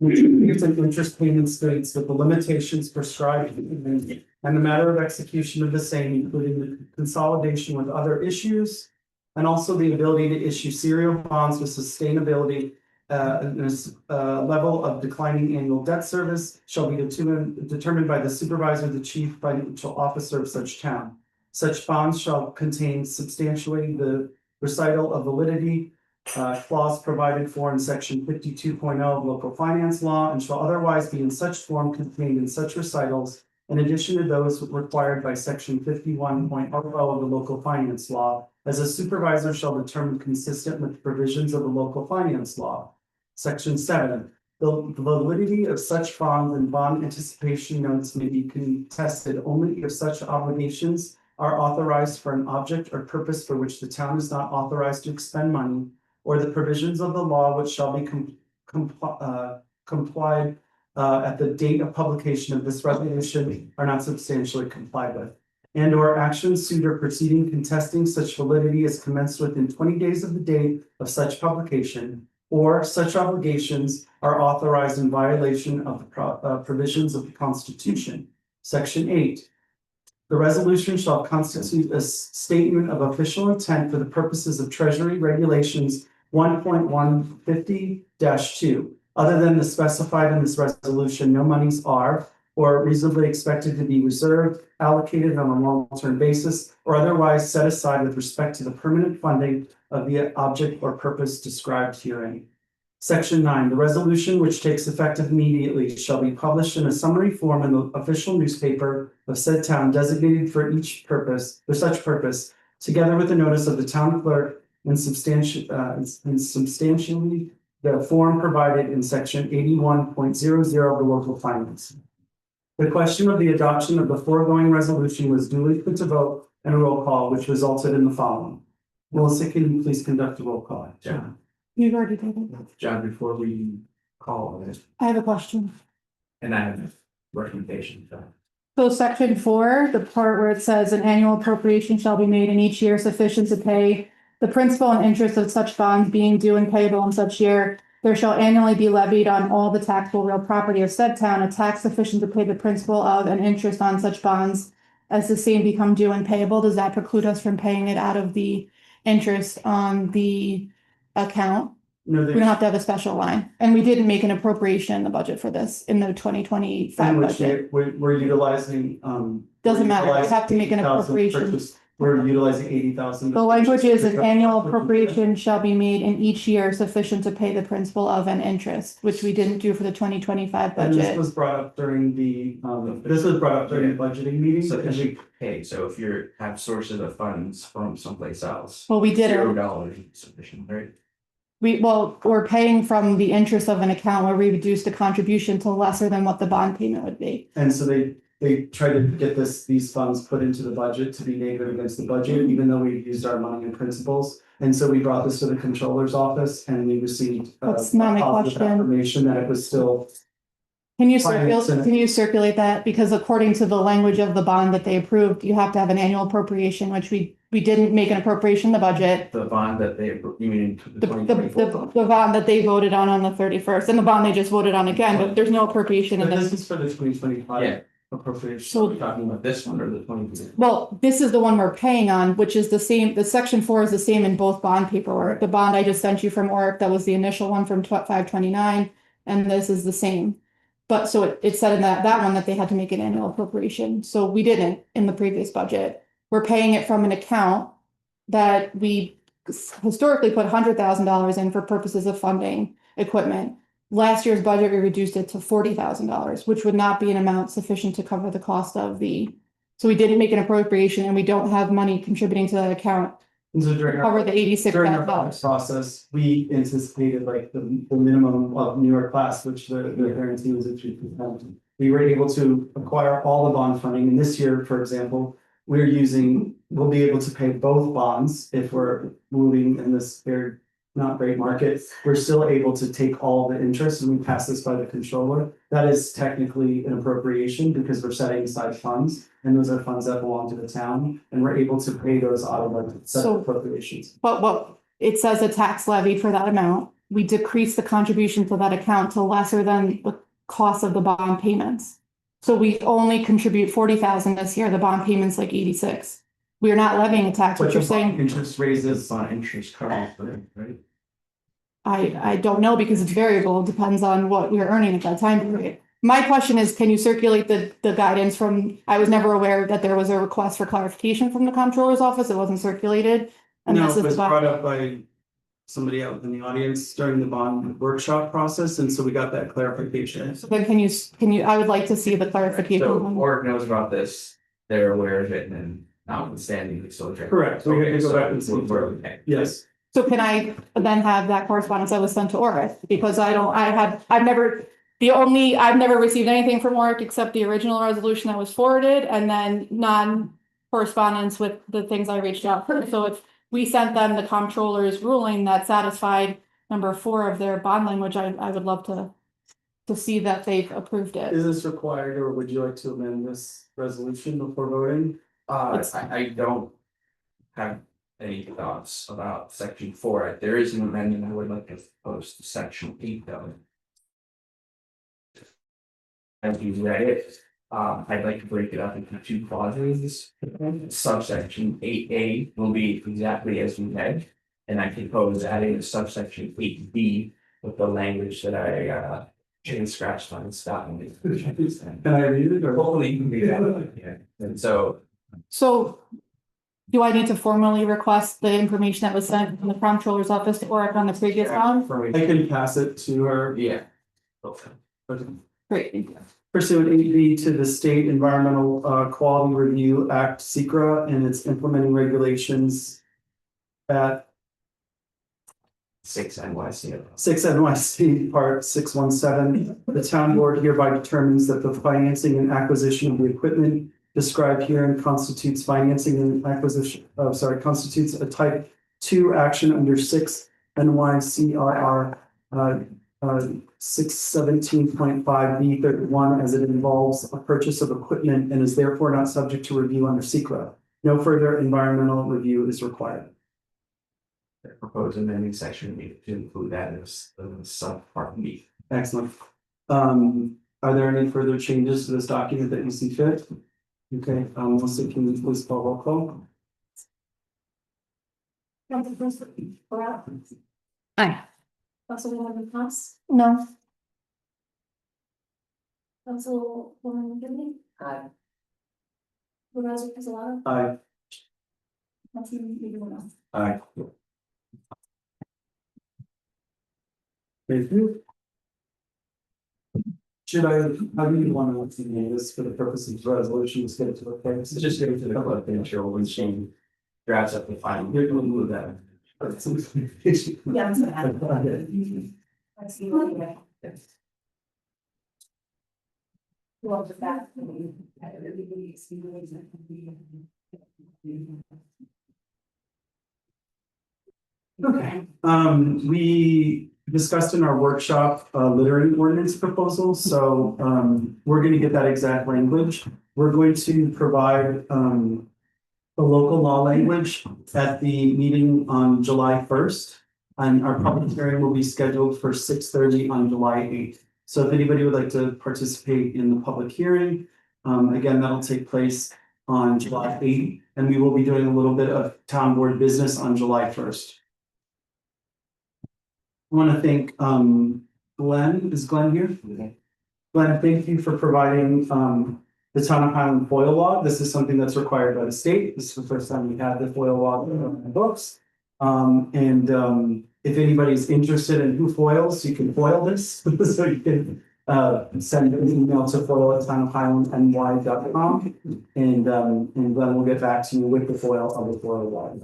and interest payment states with the limitations prescribed and the matter of execution of the same, including the consolidation with other issues, and also the ability to issue serial bonds with sustainability level of declining annual debt service shall be determined by the supervisor, the chief financial officer of such town. Such bonds shall contain substantiating the recital of validity clause provided for in section 52.0 of local finance law and shall otherwise be in such form contained in such recitals in addition to those required by section 51.0 of the local finance law, as a supervisor shall determine consistent with the provisions of the local finance law. Section 7, the validity of such bonds and bond anticipation notes may be contested only if such obligations are authorized for an object or purpose for which the town is not authorized to expend money, or the provisions of the law which shall be complied at the date of publication of this resolution are not substantially complied with. And or action, suit, or proceeding contesting such validity is commenced within 20 days of the date of such publication, or such obligations are authorized in violation of the provisions of the Constitution. Section 8. The resolution shall constitute a statement of official intent for the purposes of Treasury Regulations 1.150-2. Other than the specified in this resolution, no monies are or reasonably expected to be reserved, allocated on a long-term basis, or otherwise set aside with respect to the permanent funding of the object or purpose described herein. Section 9, the resolution, which takes effect immediately, shall be published in a summary form in the official newspaper of said town designated for such purpose, together with the notice of the town clerk and substantially the form provided in section 81.00 of the local finance. The question of the adoption of the foregoing resolution was duly put to vote and a roll call, which resulted in the following. Melissa, can you please conduct a roll call? John, You've already did it. John, before we call it, I have a question. and I have a recommendation. So section 4, the part where it says an annual appropriation shall be made in each year sufficient to pay the principal and interest of such bonds being due and payable in such year, there shall annually be levied on all the taxable real property of said town a tax sufficient to pay the principal of and interest on such bonds as the same become due and payable. Does that preclude us from paying it out of the interest on the account? No, We don't have to have a special line. And we didn't make an appropriation in the budget for this in the 2025 in which budget. we're utilizing, Doesn't matter. We have to make an 80,000 appropriation. purchase. We're utilizing 80,000. The language is an annual appropriation shall be made in each year sufficient to pay the principal of and interest, which we didn't do for the 2025 And this budget. was brought up during the budgeting meeting. Sufficient pay, so if you have sources of funds from someplace else. Well, we didn't. $0 is sufficient, right? We're paying from the interest of an account where we reduced the contribution to lesser than what the bond payment would be. And so they try to get these funds put into the budget to be negative against the budget, even though we used our money in principles. And so we brought this to the controller's office and we received That's not my positive question. affirmation that it was still. Can you Finance and- circulate that? Because according to the language of the bond that they approved, you have to have an annual appropriation, which we didn't make an appropriation in the budget. The bond that they, you mean The, the the, 2024? the bond that they voted on the 31st, and the bond they just voted on again, but there's no appropriation in But this this. is for the 2025 Yeah. appropriation. So- Are we talking about this one or the 2024? Well, this is the one we're paying on, which is the same, the section 4 is the same in both bond paperwork. The bond I just sent you from ORC, that was the initial one from 529, and this is the same. But so it said in that one that they had to make an annual appropriation, so we didn't in the previous budget. We're paying it from an account that we historically put $100,000 in for purposes of funding equipment. Last year's budget, we reduced it to $40,000, which would not be an amount sufficient to cover the cost of so we didn't make an appropriation and we don't have money contributing to that account And so to during cover the during our $86,000. process, we anticipated like the minimum of New York class, which the guarantee was at 3%. We were able to acquire all the bond funding, and this year, for example, we'll be able to pay both bonds if we're moving in this very not great market. We're still able to take all the interest and we pass this by the controller. That is technically an appropriation because we're setting aside funds, and those are funds that belong to the town, and we're able to pay those out of our set So- appropriations. But what, it says a tax levy for that amount. We decrease the contribution to that account to lesser than the cost of the bond payments. So we only contribute 40,000 this year, the bond payment's like 86. We are not levying a tax, But what you're the bond saying, interest raises It's on interest coverage, right? I don't know because it's variable, it depends on what we're earning at that time period. My question is, can you circulate the guidance from, I was never aware that there was a request for clarification from the comptroller's office, it wasn't circulated. And No, this it is was about- brought up by somebody out in the audience during the bond workshop process, and so we got that clarification. So then can you, I would like to see the So clarification. Org knows about this, they're aware of it, and then notwithstanding, it's still. Correct, we have to go back and see. Okay. Yes, So can I then have that correspondence that was sent to Oric? Because I've never received anything from Oric except the original resolution that was forwarded and then non-correspondence with the things I reached out for. So if we sent them the comptroller's ruling that satisfied number 4 of their bond language, I would love to see that they've approved it. is this required, or would you like to amend this resolution before voting? I don't have any thoughts about section 4. There is an amendment I would like to propose to section 8 though. As you read it, I'd like to break it up into 2 clauses. Subsection 8A will be exactly as we read. And I propose adding a subsection 8B with the language that I chain scratched on Scott. Can I read it, or? Hopefully you can do that, yeah, and so. So do I need to formally request the information that was sent from the comptroller's office to Oric on the previous round? I can pass it to her. Yeah. Okay. Great. Pursuant 8B to the State Environmental Quality Review Act, SECRA, and its implementing regulations at 6 NYC. 6 NYC Part 617, the town board hereby determines that the financing and acquisition of the equipment described herein constitutes financing and acquisition, constitutes a type 2 action under 6 NYCRR 617.5B31 as it involves a purchase of equipment and is therefore not subject to review under SECRA. No further environmental review is required. Propose amending section B to include that as subpart B. Excellent. Are there any further changes to this document that you see fit? Okay, Melissa, can you please call roll call? Councilperson Brown, Aye. Councilwoman Thomas, No. Councilwoman Gibney. Aye. Supervisor Pizzolato, Aye. Councilman Bidwell. Aye. Thank you. Should I, how do you want to name this for the purpose of the resolution, just get it to the place? Just give it to the clerk and she'll when she drafts up the final. You're going to move that. Yeah, I'm sorry. I see what you mean. Well, the fact. Okay, we discussed in our workshop, littering ordinance proposal, so, we're gonna get that exact language. We're going to provide, the local law language at the meeting on July 1st. And our public hearing will be scheduled for 6:30 on July 8th. So if anybody would like to participate in the public hearing, again, that'll take place on July 8th. And we will be doing a little bit of town board business on July 1st. I want to thank Glenn. Is Glenn here? Glenn, thank you for providing the town of Highland FOIL log. This is something that's required by the state. This is the first time we had the FOIL log in the books. If anybody's interested in who foils, you can foil this. So you can send an email to foil@townofhighlandny.com and Glenn will get back to you with the foil of the FOIL log.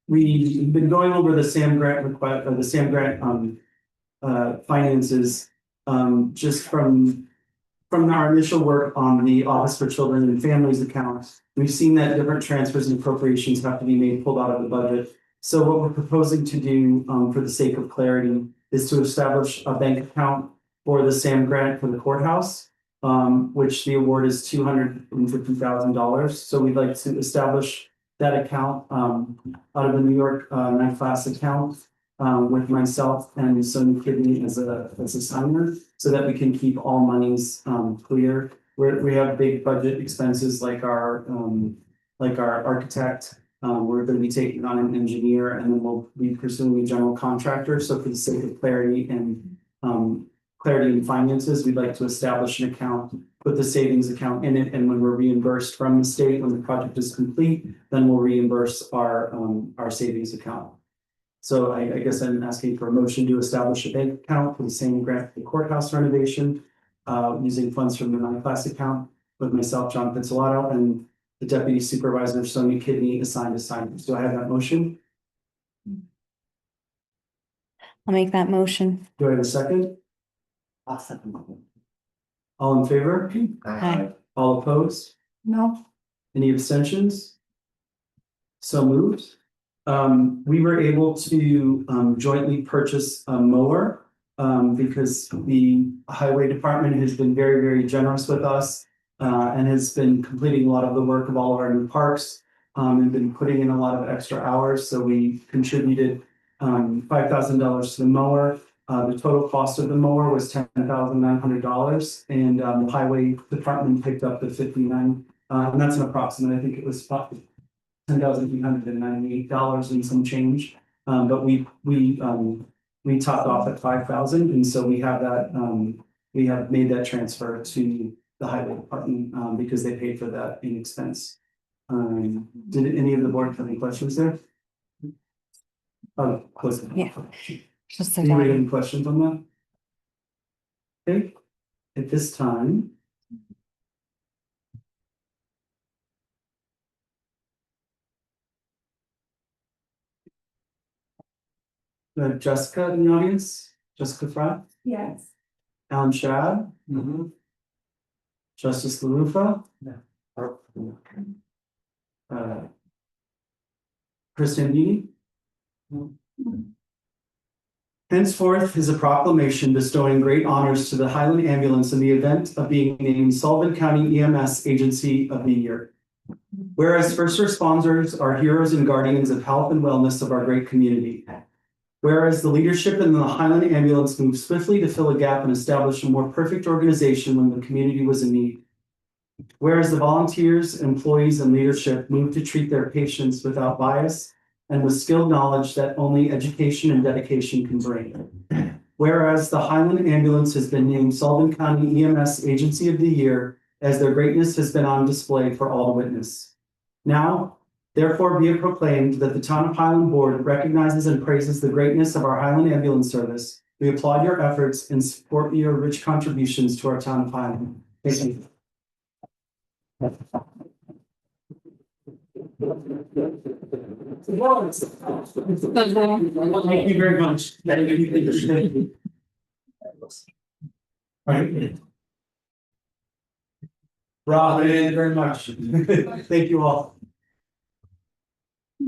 We've been going over the SAM grant request, the SAM grant finances, just from our initial work on the Office for Children and Families account. We've seen that different transfers and appropriations have to be made, pulled out of the budget. So what we're proposing to do, for the sake of clarity, is to establish a bank account for the SAM grant for the courthouse, which the award is $250,000. So we'd like to establish that account out of the New York Night Class account with myself and Sonia Kidney as a signer, so that we can keep all monies clear. We have big budget expenses like our architect. We're going to be taking on an engineer, and then we'll be pursuing a general contractor. So for the sake of clarity and finances, we'd like to establish an account put the savings account in it, and when we're reimbursed from the state, when the project is complete, then we'll reimburse our savings account. So I guess I'm asking for a motion to establish a bank account for the same grant for the courthouse renovation, using funds from the non-class account with myself, John Pizzolatto, and the deputy supervisor, Sonia Kidney, assigned assignments. Do I have that motion? I'll make that motion. Do I have a second? All in favor? Aye. All opposed? No, Any abstentions? So moved. We were able to jointly purchase a mower because the highway department has been very, very generous with us and has been completing a lot of the work of all of our new parks and been putting in a lot of extra hours. So we contributed $5,000 to the mower. The total cost of the mower was $10,900, and the highway department picked up the 59, and that's an approximate. I think it was $10,398 and some change. But we topped off at 5,000, and so we have that. We have made that transfer to the highway department because they paid for that in expense. Did any of the board have any questions there? Oh, close. Yeah. Just so Anybody have that. any questions on that? Okay, at this time. Jessica in the audience, Jessica Fry, Yes. Alan Shad. Justice LaRufa. Kristen Beatty. Henceforth is a proclamation bestowing great honors to the Highland Ambulance in the event of being named Sullivan County EMS Agency of the Year. Whereas first responders are heroes and guardians of health and wellness of our great community. Whereas the leadership in the Highland Ambulance moved swiftly to fill a gap and establish a more perfect organization when the community was in need. Whereas the volunteers, employees, and leadership moved to treat their patients without bias and with skilled knowledge that only education and dedication can bring. Whereas the Highland Ambulance has been named Sullivan County EMS Agency of the Year as their greatness has been on display for all to witness. Now, therefore be it proclaimed that the Town of Highland Board recognizes and praises the greatness of our Highland Ambulance Service. We applaud your efforts and support your rich contributions to our Town of Highland. Thank you. Thank you very much. Thank you. Right. Rob, thank you very much. Thank you all. A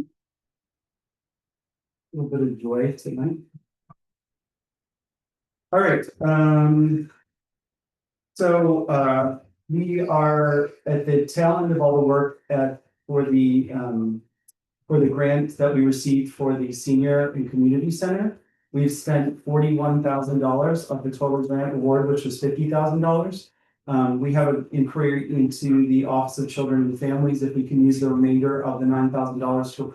little bit of joy tonight. All right, so we are at the tail end of all the work for the grant that we received for the senior and community center. We've spent $41,000 of the total grant award, which was $50,000. We have an inquiry into the Office of Children and Families if we can use the remainder of the $9,000 for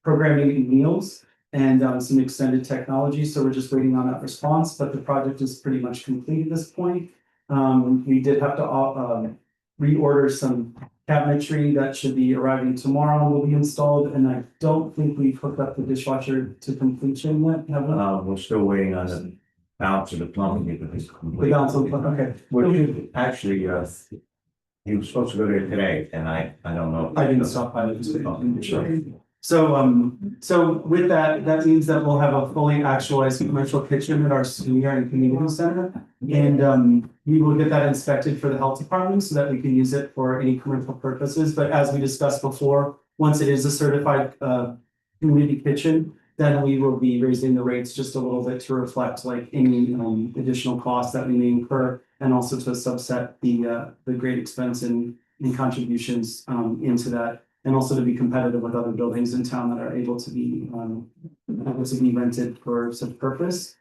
programming and meals and some extended technology. So we're just waiting on that response, but the project is pretty much complete at this point. We did have to reorder some cabinetry that should be arriving tomorrow and will be installed. And I don't think we've hooked up the dishwasher to completion yet, have we? We're still waiting on the balance of the plumbing, if it's The complete. balance of, okay. Which actually, he was supposed to go there today, and I don't know. I didn't stop by the Sure. So with that, that means that we'll have a fully actualized commercial kitchen at our senior and community center. And we will get that inspected for the health department so that we can use it for any commercial purposes. But as we discussed before, once it is a certified community kitchen, then we will be raising the rates just a little bit to reflect like any additional costs that we may incur, and also to subset the great expense and contributions into that. And also to be competitive with other buildings in town that are able to be rented for such purpose.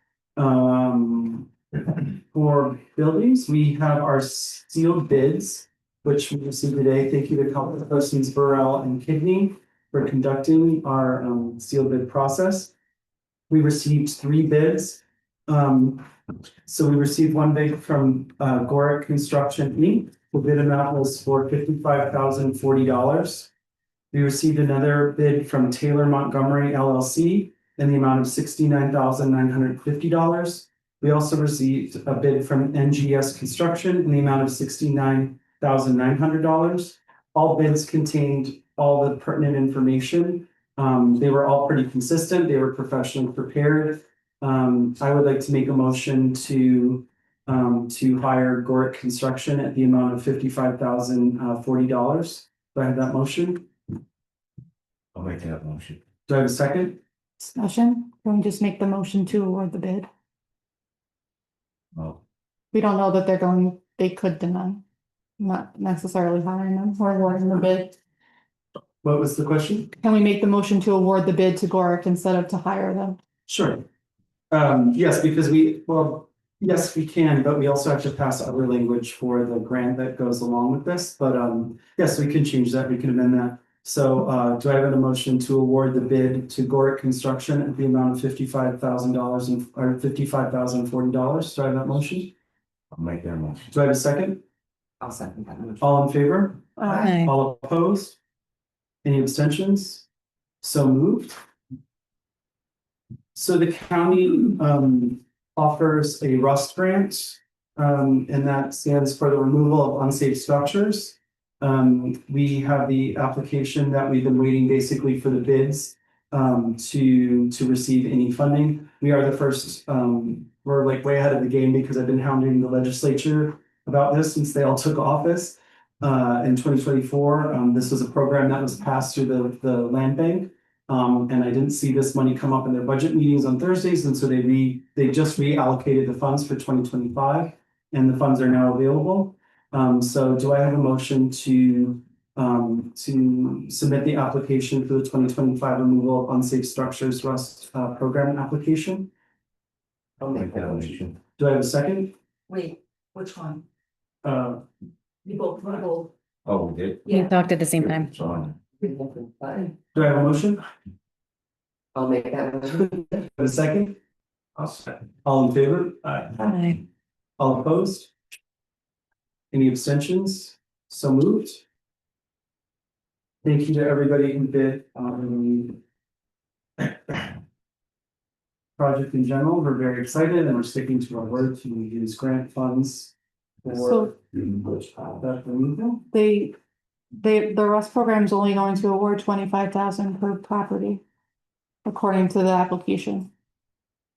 For buildings, we have our sealed bids, which we received today. Thank you to Council Persons Burrell and Kidney for conducting our sealed bid process. We received 3 bids So we received one bid from Gorick Construction Inc. The bid amount was for $55,040. We received another bid from Taylor Montgomery LLC in the amount of $69,950. We also received a bid from NGS Construction in the amount of $69,900. All bids contained all the pertinent information. They were all pretty consistent. They were professionally prepared. I would like to make a motion to hire Gorick Construction at the amount of $55,040. Do I have that motion? I'll make that motion. Do I have a second? Discussion, can we just make the motion to award the bid? Oh, We don't know that they could deny. Not necessarily hiring them or awarding the bid. What was the question? Can we make the motion to award the bid to Gorick instead of to hire them? Sure. Yes, because yes, we can, but we also have to pass other language for the grant that goes along with this, but yes, we can change that, we can amend that. So do I have a motion to award the bid to Gorick Construction at the amount of $55,000 or $55,040? Do I have that motion? I'll make that motion. Do I have a second? I'll second that motion. All in favor? Aye. All opposed? Any abstentions? So moved. So the county offers a rust grant, and that stands for the removal of unsafe structures. We have the application that we've been waiting basically for the bids to receive any funding. We are the first, we're like way ahead of the game because I've been hounding the legislature about this since they all took office in 2024. This was a program that was passed through the land bank. And I didn't see this money come up in their budget meetings on Thursdays, and so they just reallocated the funds for 2025, and the funds are now available. So do I have a motion to submit the application for the 2025 removal of unsafe structures rust program application? I'll make that motion. Do I have a second? Wait, which one? Do You both, Oh, we did? We talked at the same time. It's on. I have a motion? I'll make that motion. Have a second? I'll second. All in favor? Aye. Aye. All opposed? Any abstentions? So moved. Thank you to everybody who bid on the project in general. We're very excited and we're sticking to our word to use grant funds for So- that removal. The rust program is only going to award 25,000 per property. According to the application.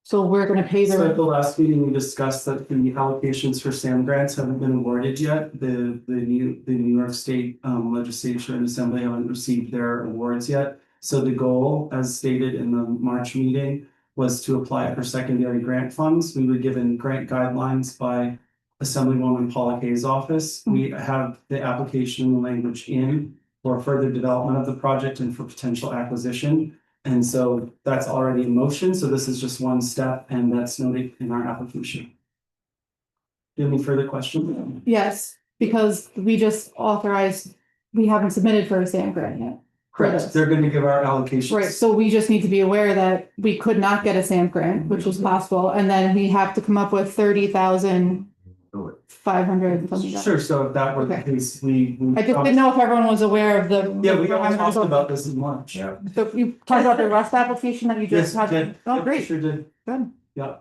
So we're gonna pay So at the, the last meeting, we discussed that the allocations for SAM grants haven't been awarded yet. The New York State Legislature and Assembly haven't received their awards yet. So the goal, as stated in the March meeting, was to apply for secondary grant funds. We were given grant guidelines by Assemblywoman Paula Kay's office. We have the application and the language in for further development of the project and for potential acquisition. And so that's already in motion, so this is just one step and that's noted in our application. Do you have any further questions? yes, because we just authorized, we haven't submitted for a SAM grant yet. Correct, they're gonna give our allocations. Right, so we just need to be aware that we could not get a SAM grant, which was possible, and then we have to come up with 30,500 something. Sure, so if that were the Okay. case, we. I just didn't know if everyone was aware of the. Yeah, we all talked about this in March. Yeah. So you talked about the rust application that you Yes, just had. did. Oh, Yep, great, Sure did, good. yeah.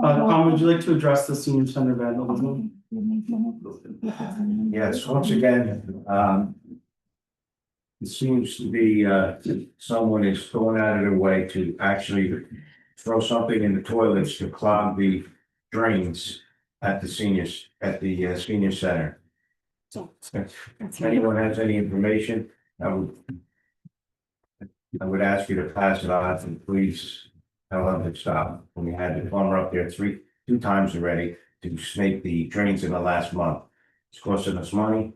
Tom, would you like to address the senior center vandalism? Yes, once again, it seems to be, someone is going out of their way to actually throw something in the toilets to clog the drains at the senior center. If anyone has any information, I would ask you to pass it on and please tell them to stop. We had the plumber up there two times already to snake the drains in the last month. It's costing us money,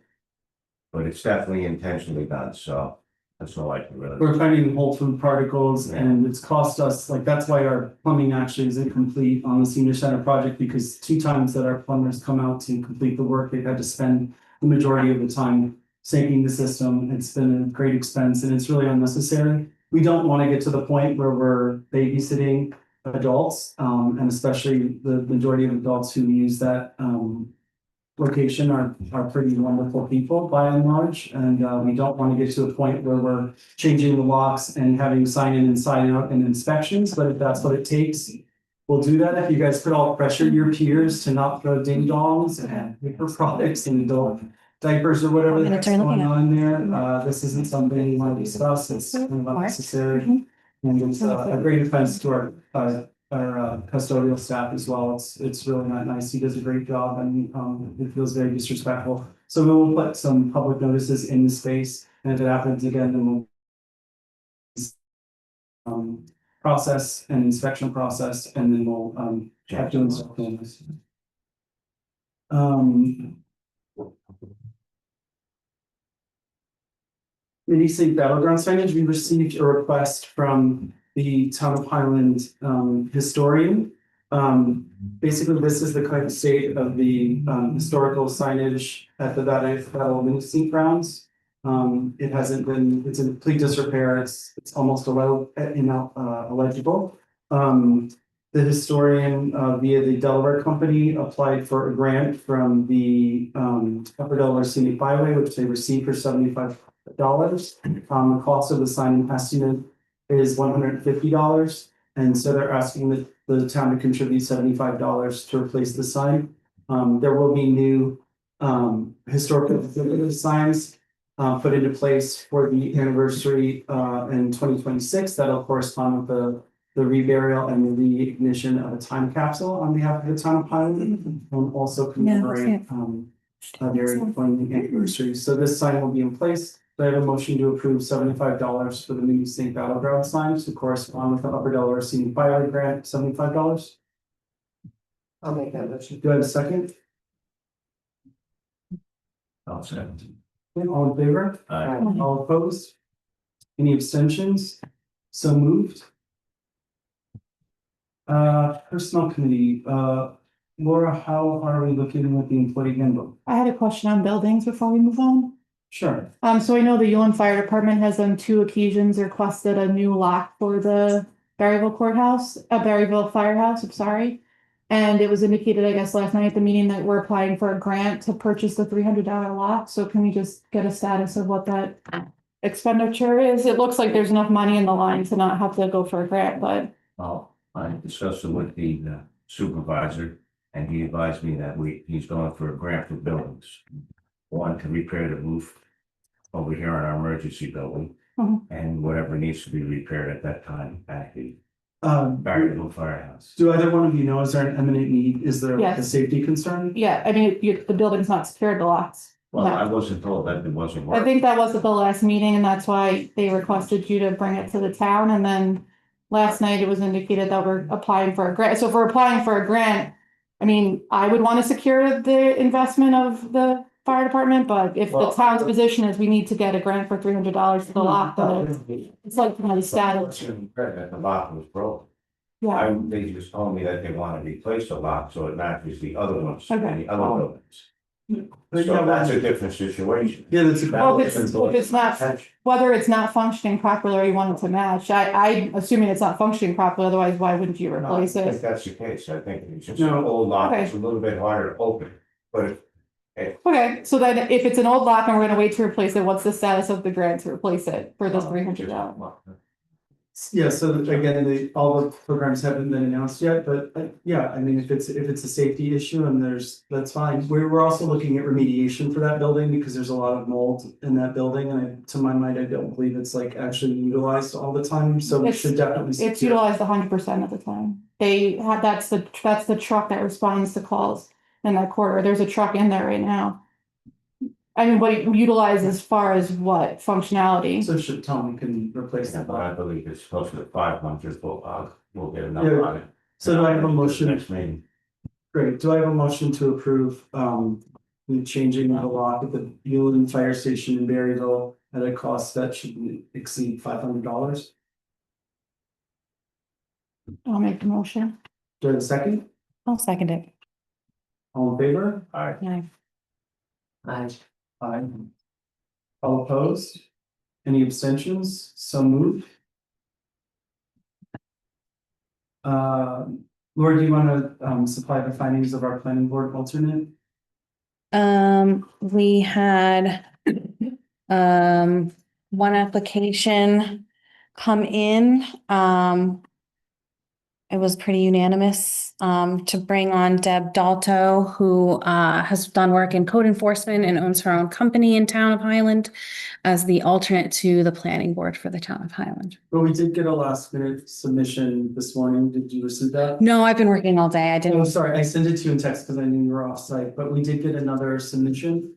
but it's definitely intentionally done, so That's all I can really. We're finding whole food particles and it's cost us, like, that's why our plumbing actually is incomplete on the senior center project, because 2 times that our plumbers come out to complete the work, they've had to spend the majority of the time sinking the system. It's been a great expense and it's really unnecessary. We don't want to get to the point where we're babysitting adults, and especially the majority of adults who use that, location are pretty wonderful people by and large, and we don't want to get to a point where we're changing the locks and having sign in and sign out and inspections, but if that's what it takes, we'll do that. If you guys could all pressure your peers to not throw ding dongs and paper products and adult diapers or whatever I'm gonna that's turn going looking on there, this isn't something we want to discuss, it's kind of unnecessary. And it's a great offense to our custodial staff as well. It's really not nice. He does a great job and it feels very disrespectful. So we will put some public notices in the space, and if it happens again, then we'll process and inspection process, and then we'll have to install things. Mini State Battleground signage, we received a request from the Town of Highland historian. Basically, this is the current state of the historical signage at the Battle Mini State grounds. It hasn't been, it's in complete disrepair, it's almost illegible. The historian via the Delaware Company applied for a grant from the Upper Delaware Scenic Byway, which they received for $75. The cost of the sign estimate is $150, and so they're asking the town to contribute $75 to replace the sign. There will be new historical signs put into place for the anniversary in 2026 that'll correspond with the reburial and the reignition of a time capsule on behalf of the town of Highland, and also commemorate a very important anniversary. So this sign will be in place. I have a motion to approve $75 for the Mini State Battleground signs to correspond with the Upper Delaware Scenic Byway grant, $75. I'll make that motion. Do I have a second? I'll second. All in favor? Aye. All opposed? Any abstentions? So moved. Personnel committee, Laura, how are we looking with the employee handbook? I had a question on buildings before we move on. Sure. So I know the Ullin Fire Department has on 2 occasions requested a new lock for the Berryville Courthouse, Berryville Firehouse, I'm sorry. And it was indicated, I guess, last night at the meeting that we're applying for a grant to purchase the $300 lock. So can we just get a status of what that expenditure is? It looks like there's enough money in the line to not have to go for a grant, but. Well, I discussed it with the supervisor, and he advised me that he's going for a grant for buildings. One, to repair the roof over here in our emergency building, and whatever needs to be repaired at that time at the Berryville Firehouse. Do either one of you know, is there an imminent need? Is there like a Yes. safety concern? Yeah, I mean, the building's not secured, the locks. Well, No. I wasn't told that it wasn't I working. think that was at the last meeting and that's why they requested you to bring it to the town and then. Last night it was indicated that we're applying for a grant. So if we're applying for a grant, I mean, I would want to secure the investment of the fire department, but if the Well- town's position is we need to get a grant for $300 for the lock, then it's like the status. That the lock was broken. Yeah, They just told me that they want to replace the lock so it matches the other ones, in Okay. the other buildings. But So yeah, that's a different situation. Yeah, that's a. Well, if it's not, whether it's not functioning properly or you want it to match, I'm assuming it's not functioning properly, otherwise why wouldn't you No, I replace think it? that's the case. I think it's just No. an old lock. Okay. It's a little bit harder to open, but Okay, so then if it's an old lock and we're gonna wait to replace it, what's the status of the grant to replace it for this $300? Yeah, so again, all the programs haven't been announced yet, but yeah, I mean, if it's a safety issue and that's fine. We're also looking at remediation for that building because there's a lot of mold in that building, and to my mind, I don't believe it's like actually utilized all the time, so we It's- should definitely. It's secure- utilized 100% of the time. They have, that's the truck that responds to calls in that quarter. There's a truck in there right now. I mean, what it utilized as far as what functionality? So should tell me can replace that. But I believe it's supposed to be 500, but we'll get enough Yeah. on it. So do I have a motion? Next meeting. Great, do I have a motion to approve we're changing the lock at the Mueller Fire Station in Berryville at a cost that should exceed $500. I'll make the motion. Do I have a second? I'll second it. All in favor? Yeah. Aye. All opposed? Any abstentions? So moved. Laura, do you want to supply the findings of our planning board alternate? We had one application come in. It was pretty unanimous to bring on Deb Dalto, who has done work in code enforcement and owns her own company in town of Highland as the alternate to the planning board for the town of Highland. Well, we did get a last minute submission this morning. Did you receive that? No, I've been working all day. I Oh, didn't. sorry, I sent it to you in text because I knew you were off site, but we did get another submission.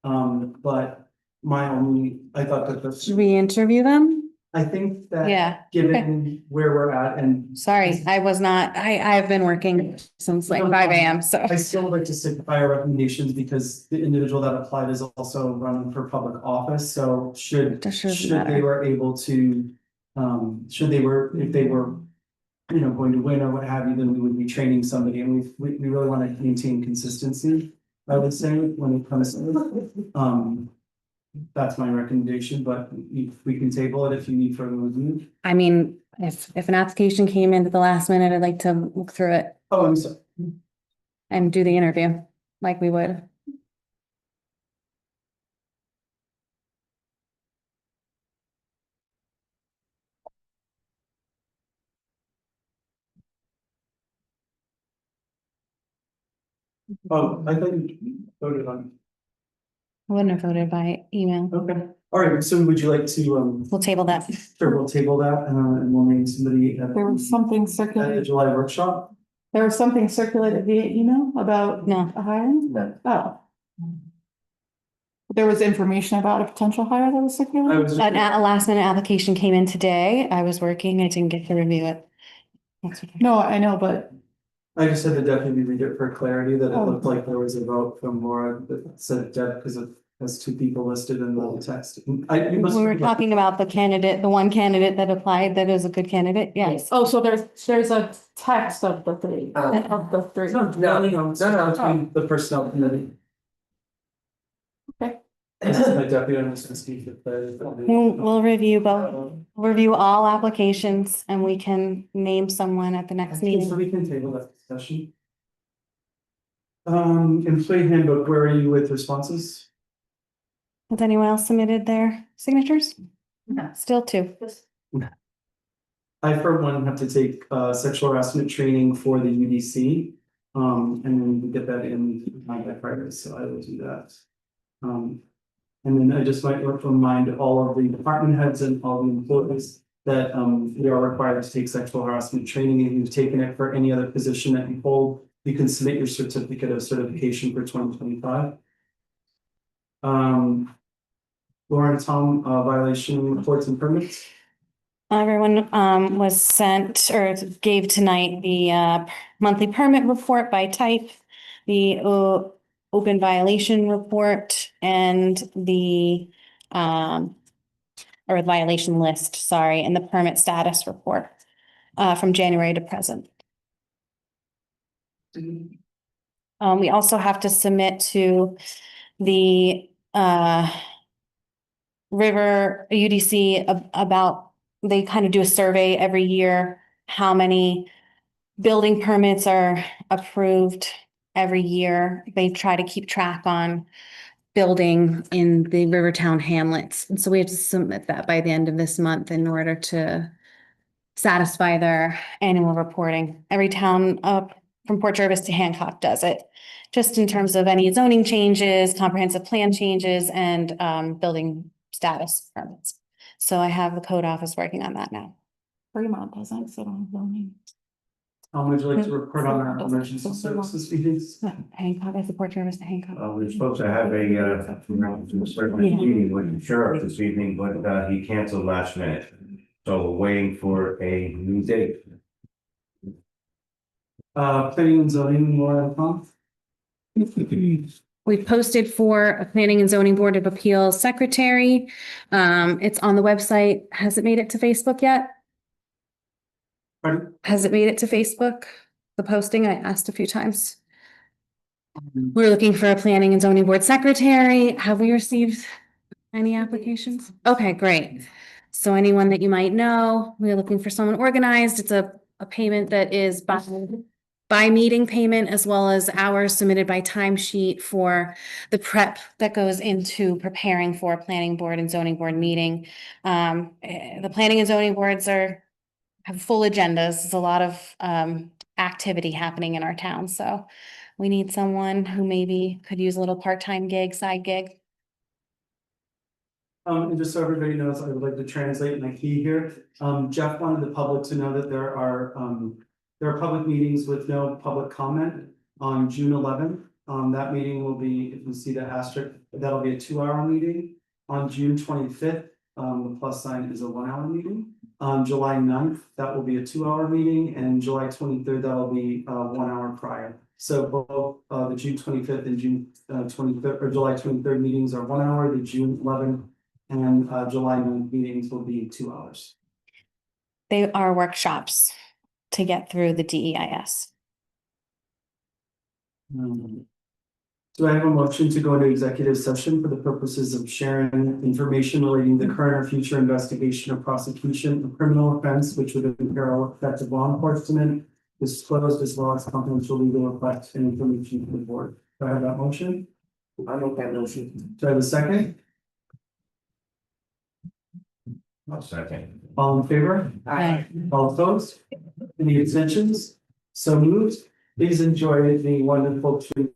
But I thought that Should we interview them? I think that Yeah. given where we're at and Sorry, I was not, I've been working since like 5 AM, so. I still would like to signify our recommendations because the individual that applied is also running for public office, so should That shouldn't they matter. were able to, if they were, going to win or what have you, then we would be training somebody, and we really want to maintain consistency, I would say, when it comes to, that's my recommendation, but we can table it if you need further review. I mean, if an application came in at the last minute, I'd like to look through it Oh, I'm sorry. and do the interview like we would. Oh, I thought you voted on. I wouldn't have voted by email. Okay, all right, so would you like to, We'll table that. sure, we'll table that, and we'll name somebody at There was something at the circulated, July workshop. there was something circulated via email about No. a hiring? No. Oh. There was information about a potential hire that was I circulated? was, A last minute application came in today. I was working. I didn't get to review it. That's okay. No, I know, but I just had to definitely read it for clarity that it Oh. looked like there was a vote from Laura that said Deb because it has two people listed in the text. You must. We were talking about the candidate, the one candidate that applied that is a good candidate. Yes. oh, so there's a text of the three, of the three. No, between the personnel committee. Okay. This is my deputy, I'm just gonna speak with the. We'll review both. We'll review all applications and we can name someone at the next So meeting. we can table that discussion. Employee handbook, where are you with responses? Has anyone else submitted their signatures? No. Still two. I, for one, have to take sexual harassment training for the UDC. And then we get that in by Friday, so I will do that. And then I just might remind all of the department heads and all the employees that we are required to take sexual harassment training. If you've taken it for any other position that you hold, you can submit your certificate of certification for 2025. Laura and Tom, violation reports and permits. Everyone was sent or gave tonight the monthly permit report by type, the open violation report and the or violation list, sorry, and the permit status report from January to present. We also have to submit to the River UDC about, they kind of do a survey every year, how many building permits are approved every year. They try to keep track on building in the Rivertown hamlets. And so we have to submit that by the end of this month in order to satisfy their annual reporting. Every town up from Port Jervis to Hancock does it, just in terms of any zoning changes, comprehensive plan changes, and building status permits. So I have the code office working on that now. Fremont doesn't sit on zoning. Would you like to report on our emergency services meetings? Hancock, I support Jervis to Hancock. We're supposed to have a meeting with the sheriff this evening, but he canceled last minute. So we're waiting for a new date. Planning and zoning, Laura and Tom? We've posted for a Planning and Zoning Board of Appeals secretary. It's on the website. Has it made it to Facebook yet? Pardon? Has it made it to Facebook? The posting, I asked a few times. We're looking for a Planning and Zoning Board secretary. Have we received any applications? Okay, great. So anyone that you might know, we're looking for someone organized. It's a payment that is by meeting payment as well as hours submitted by timesheet for the prep that goes into preparing for a planning board and zoning board meeting. The planning and zoning boards have full agendas. There's a lot of activity happening in our town, so we need someone who maybe could use a little part-time gig, side gig. And just so everybody knows, I would like to translate my key here. Jeff wanted the public to know that there are public meetings with no public comment on June 11th. That meeting will be, if you see the asterisk, that'll be a 2-hour meeting. On June 25th, the plus sign is a 1-hour meeting. On July 9th, that will be a 2-hour meeting, and July 23rd, that'll be 1 hour prior. So both the June 25th and June 23rd or July 23rd meetings are 1 hour. The June 11th and July 9th meetings will be 2 hours. They are workshops to get through the DEIS. Do I have a motion to go into executive session for the purposes of sharing information relating to current or future investigation or prosecution of criminal offense which would imperil effective law enforcement, disclosed as well as confidential legal requests and information to the board? Do I have that motion? I make that motion. Do I have a second? I'll second. All in favor? Aye. All opposed? Any abstentions? So moved. Please enjoy the wonderful tree.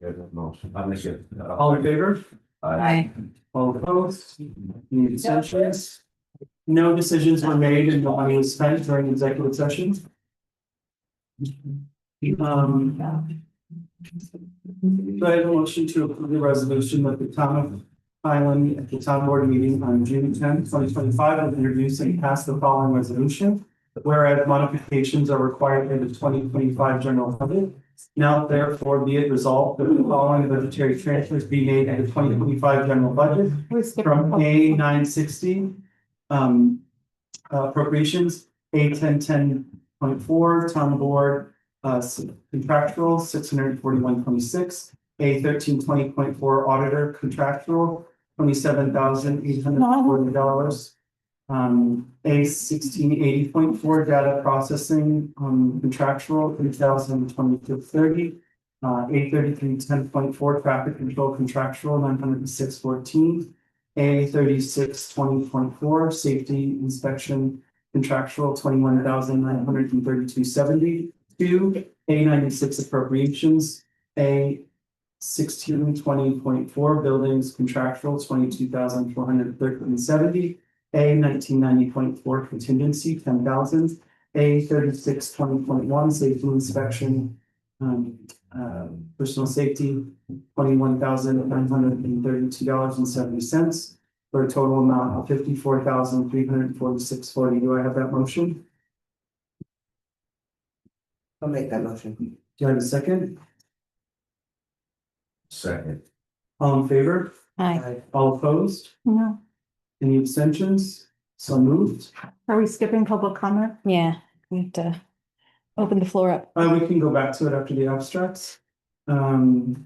There's a motion. I'll make it. All in favor? Aye. All opposed? Any abstentions? No decisions were made and no money was spent during executive session. Do I have a motion to approve the resolution that the town of Highland at the town board meeting on June 10th, 2025 will introduce and pass the following resolution. Whereas modifications are required in the 2025 general budget. Now therefore be it resolved that the following budgetary transfers be made in the 2025 general budget We skipped from public A 960 appropriations, A 1010.4 town board contractual 641.26, A 1320.4 auditor contractual $27,840. A 1680.4 data processing contractual 3,022.30. A 3310.4 traffic control contractual 906.14. A 3620.4 safety inspection contractual 21,932.70. Two, A 96 appropriations, A 1620.4 buildings contractual 22,413.70. A 1990.4 contingency 10,000. A 3620.1 safety inspection personal safety $21,932.70 for a total amount of $54,346.40. Do I have that motion? I'll make that motion. Do I have a second? Second. All in favor? Aye. All opposed? No, Any abstentions? So moved. are we skipping public comment? Yeah, we have to open the floor up. We can go back to it after the abstracts. Do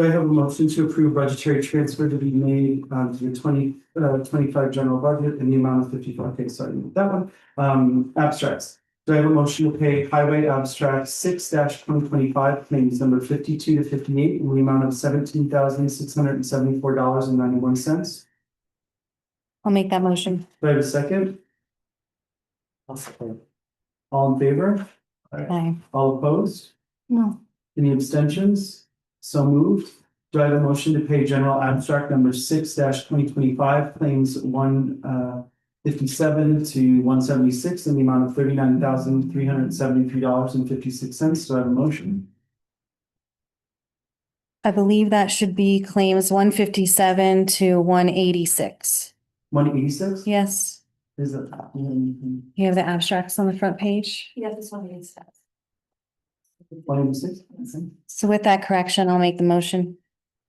I have a motion to approve budgetary transfer to be made to the 2025 general budget in the amount of 54? Okay, sorry, that one. Abstracts. Do I have a motion to pay highway abstract 6-2025 claims number 52 to 58 in the amount of $17,674.91? I'll make that motion. Do I have a second? I'll second. All in favor? Aye. All opposed? No, Any abstentions? So moved. Do I have a motion to pay general abstract number 6-2025 claims 157 to 176 in the amount of $39,373.56? Do I have a motion? I believe that should be claims 157 to 186. 186? Yes, Is it? you have the abstracts on the front page. Yeah, this one is. 186? So with that correction, I'll make the motion.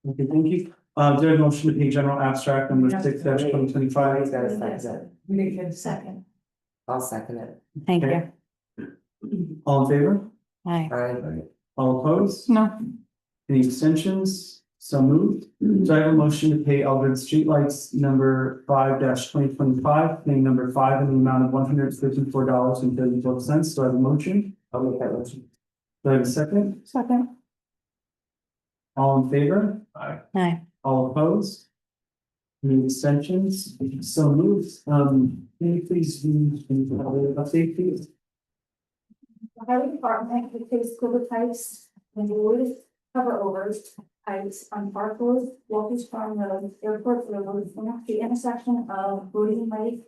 Okay, thank you. Do I have a motion to pay general abstract number 6-2025? He's got a second. We didn't get a second. I'll second it. Thank you. All in favor? Aye. Aye. All opposed? no, Any abstentions? So moved. Do I have a motion to pay Eldred Streetlights number 5-2025, claim number 5 in the amount of $154.34? Do I have a motion? I'll make that motion. Do I have a second? second, All in favor? Aye. All opposed? Any abstentions? So moved. Can you please read the update, please? The highway department replaced COVID pipes and wood cover overs, pipes on Park Road, Walters Farm Road, Airport Road, and at the intersection of Boydie Lake,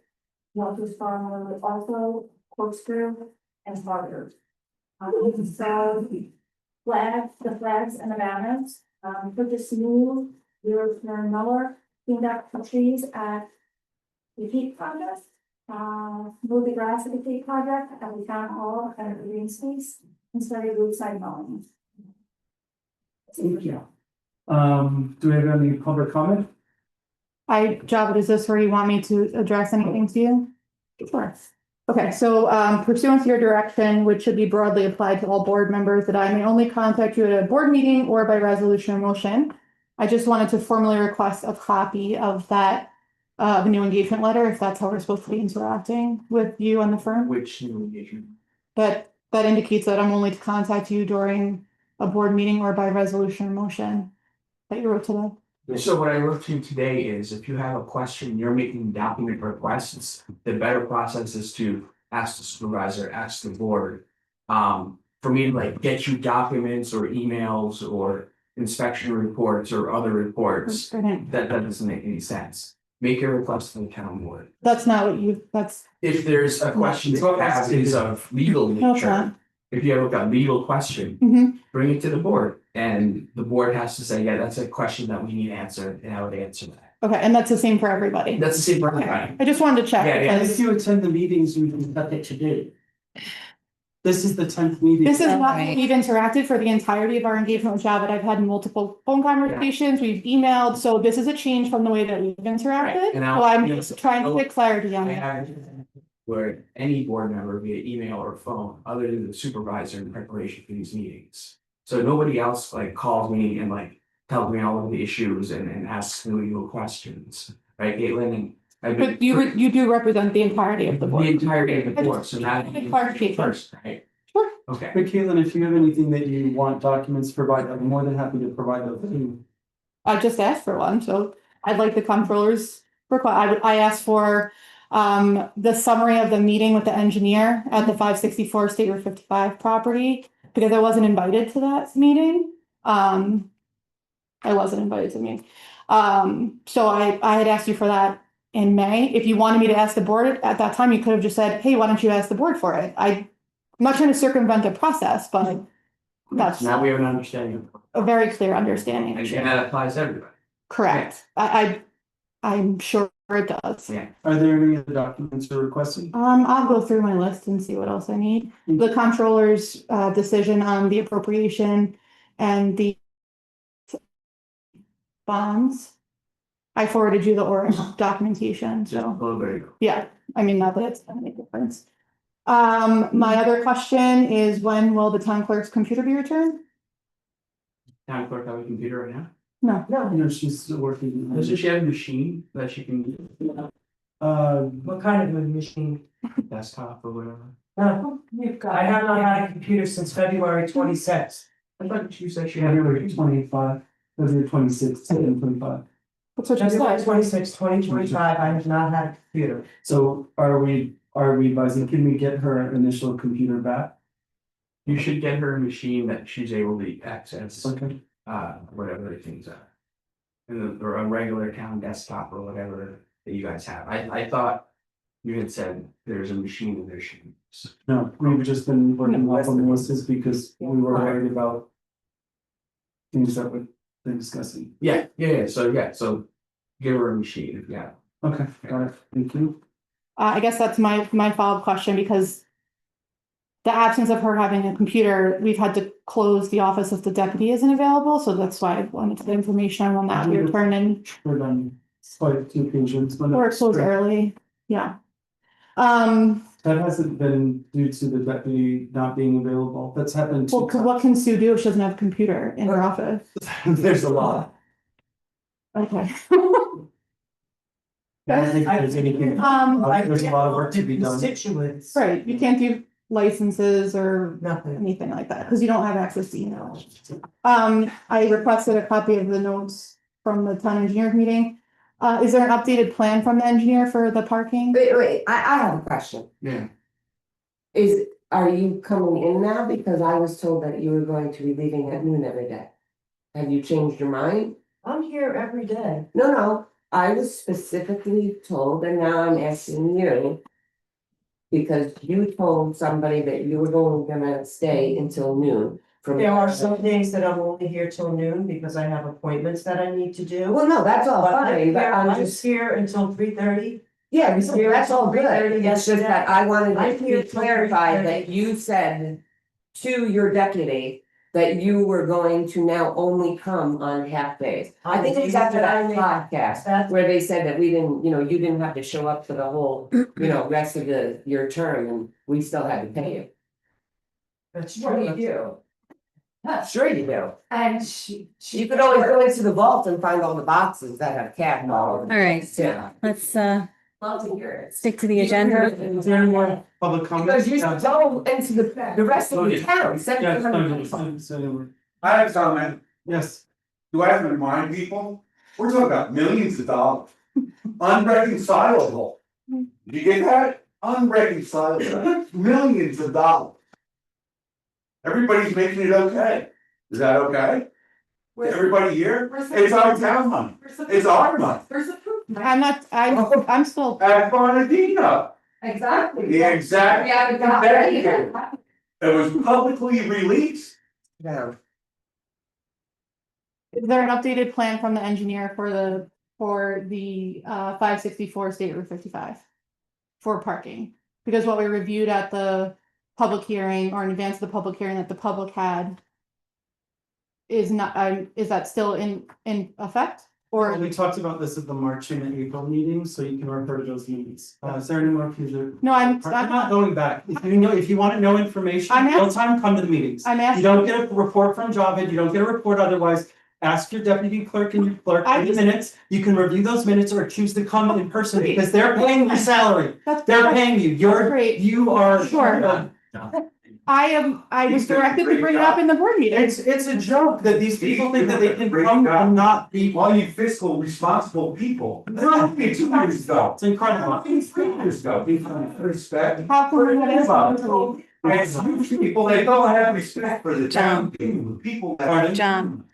Walters Farm Road, also Corkscrew and Harvard. So the flags and the banners, purchased new European mower, cleaned up the trees at the Peak Project. Mowed the grass at the Peak Project at the town hall and at the green space and started roadside mowing. Thank you. Do we have any public comment? Javed, is this where you want me to address anything to you? Sure. Okay, so pursuant to your direction, which should be broadly applied to all board members, that I may only contact you at a board meeting or by resolution or motion. I just wanted to formally request a copy of that the new engagement letter, if that's how we're supposed to be interacting with you and the firm. Which new engagement? That indicates that I'm only to contact you during a board meeting or by resolution or motion that you wrote today. So what I wrote to you today is if you have a question, you're making document requests, the better process is to ask the supervisor, ask the board. for me to like get you documents or emails or inspection reports or other reports, that doesn't make any sense. Make a request to the town board. That's not what you, that's, If there's a question that is of legal no, it's nature, not. if you have a legal question, Mhm. bring it to the board. And the board has to say, yeah, that's a question that we need answered, and I would answer that. Okay, and that's the same for everybody. That's the same for Okay, everybody. I just wanted to check Yeah, yeah. If because you attend the meetings, you can cut it to date. This is the 10th meeting. this is not, Right. we've interacted for the entirety of our engagement with Javid. I've had multiple phone conversations, we've emailed, so this is a change from the way that we've interacted. Right, and So I'm I'll- just trying to get clarity on I it. have where any board member via email or phone, other than the supervisor in preparation for these meetings. So nobody else like calls me and like tells me all of the issues and asks me legal questions, right, Caitlin? And I've been. But you do represent the entirety of the The board. entirety of the I board, just- so now. I clarification. First, right? Sure. Okay. But Caitlin, if you have anything that you want documents provided, I'm more than happy to provide those to you. I just asked for one, so I'd like the comptroller's request. I asked for the summary of the meeting with the engineer at the 564 State Route 55 property, because I wasn't invited to that meeting. I wasn't invited to the meeting. So I had asked you for that in May. If you wanted me to ask the board at that time, you could have just said, hey, why don't you ask the board for it? I'm not trying to circumvent the process, but that's Now we have an understanding, a very clear understanding. and that applies to everybody. Correct. I'm sure it does. Yeah. Are there any other documents you're requesting? I'll go through my list and see what else I need. The comptroller's decision on the appropriation and the bonds. I forwarded you the oral documentation, Just a so, little bit ago. yeah, I mean, not that it's gonna make a difference. My other question is, when will the town clerk's computer be returned? Town clerk have a computer right now? No. No, she's still working. Doesn't she have a machine that she can What kind of a machine? desktop or whatever? I have not had a computer since February 26th. I thought you said she had. February 25, February 26, and 25. That's what you February said. 26th, 2025, I have not had a computer. So are we advising, can we get her initial computer back? You should get her a machine that she's able to access, Okay. whatever the things are. And or a regular town desktop or whatever that you guys have. I thought you had said there's a machine in there she can use. No, we've just been working off on the lists because we were worried about things that we've been discussing. Yeah, so give her a machine, yeah. Okay, got it. Thank you. I guess that's my follow-up question, because the absence of her having a computer, we've had to close the office if the deputy isn't available, so that's why I wanted the information on when that we return and We're done quite a few occasions. but or close early, yeah. That hasn't been due to the deputy not being available. That's happened. Well, what can Sue do if she doesn't have a computer in her office? There's a lot. Okay. I don't think there's anything. There's a lot of work to be done. Constituents. Right, you can't do licenses or Nothing. anything like that, because you don't have access to email. I requested a copy of the notes from the town engineers meeting. Is there an updated plan from the engineer for the parking? Wait, I have a question. Yeah. Are you coming in now? Because I was told that you were going to be leaving at noon every day. Have you changed your mind? I'm here every day. No, I was specifically told, and now I'm asking you. Because you told somebody that you were only gonna stay until noon. There are some days that I'm only here till noon because I have appointments that I need to do. Well, no, that's all But I'm fine, but here, I'm I'm just, here until 3:30. yeah, that's all good. 3:30 It's just that I wanted I'm it to here be till clarified 3:30. that you said to your deputy that you were going to now only come on half days. I think it was after that podcast That's where they said that we didn't, you didn't have to show up for the whole, rest of your term and we still had to pay you. that's Sure you true. do. Sure you do. And You could always go into the vault and find all the boxes that have cat all over. All right. Yeah. Let's Love to hear it. stick to the agenda. Is there any more public comments? Because you should go into the rest of the town, Yes, 700 so- I have a comment. yes. Do I have to remind people? We're talking about millions of dollars. Unreconcilable. Did you get that? Unreconcilable. Millions of dollars. Everybody's making it okay. Is that okay? Everybody here? It's our town money. It's our money. I'm still. At Bonadino. Exactly. The exact. Yeah, we got it. It was publicly released. Yeah. Is there an updated plan from the engineer for the 564 State Route 55? For parking? Because what we reviewed at the public hearing or in advance of the public hearing that the public had. Is not, is that still in effect? Well, Or, we talked about this at the March and April meetings, so you can refer to those meetings. Is there any more future? no, I'm not going back. If you know, if you want to know information, I'm real time, come to the meetings. I'm You asking, don't get a report from Javed, you don't get a report otherwise. Ask your deputy clerk and your clerk I for the just- minutes. You can review those minutes or choose to come in person because they're paying your salary. that's They're paying you. great. You are. Sure. I was directed to bring it up in the board meeting. It's a joke that these people think that they can come and not be. All you fiscal responsible people. It's 2 years ago. It's incredible. It's 3 years ago. Respect. How can we have It's you people that don't have respect for the town, people that. Pardon? John.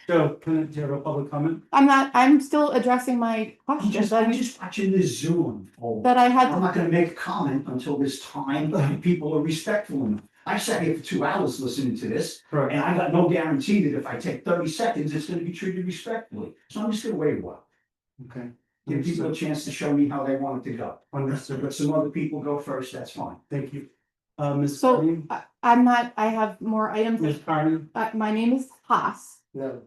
Joe, do you have a public comment? I'm still addressing my I'm questions just watching this Zoom. that I had. I'm not gonna make a comment until this time, and people are respectful enough. I sat here for 2 hours listening to this, Correct. and I got no guarantee that if I take 30 seconds, it's gonna be treated respectfully. So I'm just gonna wait a while. Okay. Give people a chance to show me how they want it to go. Understood. But some other people go first, that's fine. Thank you. Ms. So Carney? I'm not, I have more items. Ms. Carney? My name is Haas. No.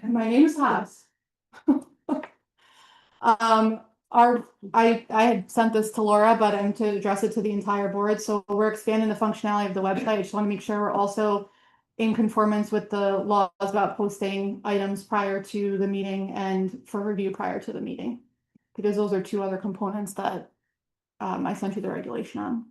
My name is Haas. I had sent this to Laura, but I'm to address it to the entire board, so we're expanding the functionality of the website. I just want to make sure we're also in conformance with the laws about posting items prior to the meeting and for review prior to the meeting. Because those are 2 other components that I sent you the regulation on.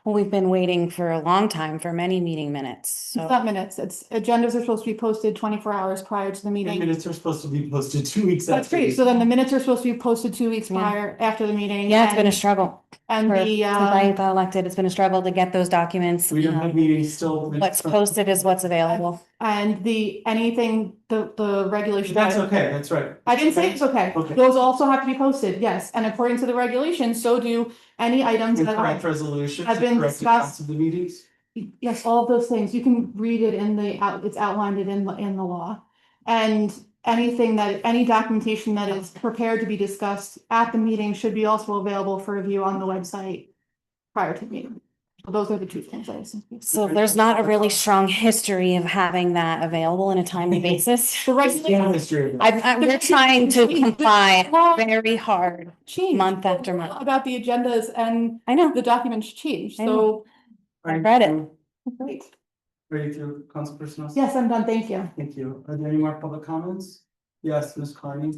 Well, we've been waiting for a long time for many meeting minutes, It's so. not minutes, it's agendas are supposed to be posted 24 hours prior to the The meeting. minutes are supposed to be posted 2 weeks. That's after great, the- so then the minutes are supposed to be posted 2 weeks Yeah. prior, after the meeting. Yeah, it's been a struggle. And For, the, since I got elected, it's been a struggle to get those documents. We don't have meetings still. What's posted is what's available. and the regulation. That's okay, that's right. I didn't say it's okay. Okay. Those also have to be posted, yes, and according to the regulations, so do any items And that correct are, resolutions. have been correct accounts discussed. Of the meetings. yes, all of those things. You can read it in it's outlined it in the law. And any documentation that is prepared to be discussed at the meeting should be also available for review on the website prior to the meeting. So those are the 2 things I was. So there's not a really strong history of having that available in a timely basis. The regulation History of it. We're trying to comply very hard, changed. month after month. About the agendas and I know, the documents changed, I so. I read it. Great. Ready through Councilperson Nelson? Yes, I'm done, thank you. Thank you. Are there any more public comments? Yes, Ms. Carney.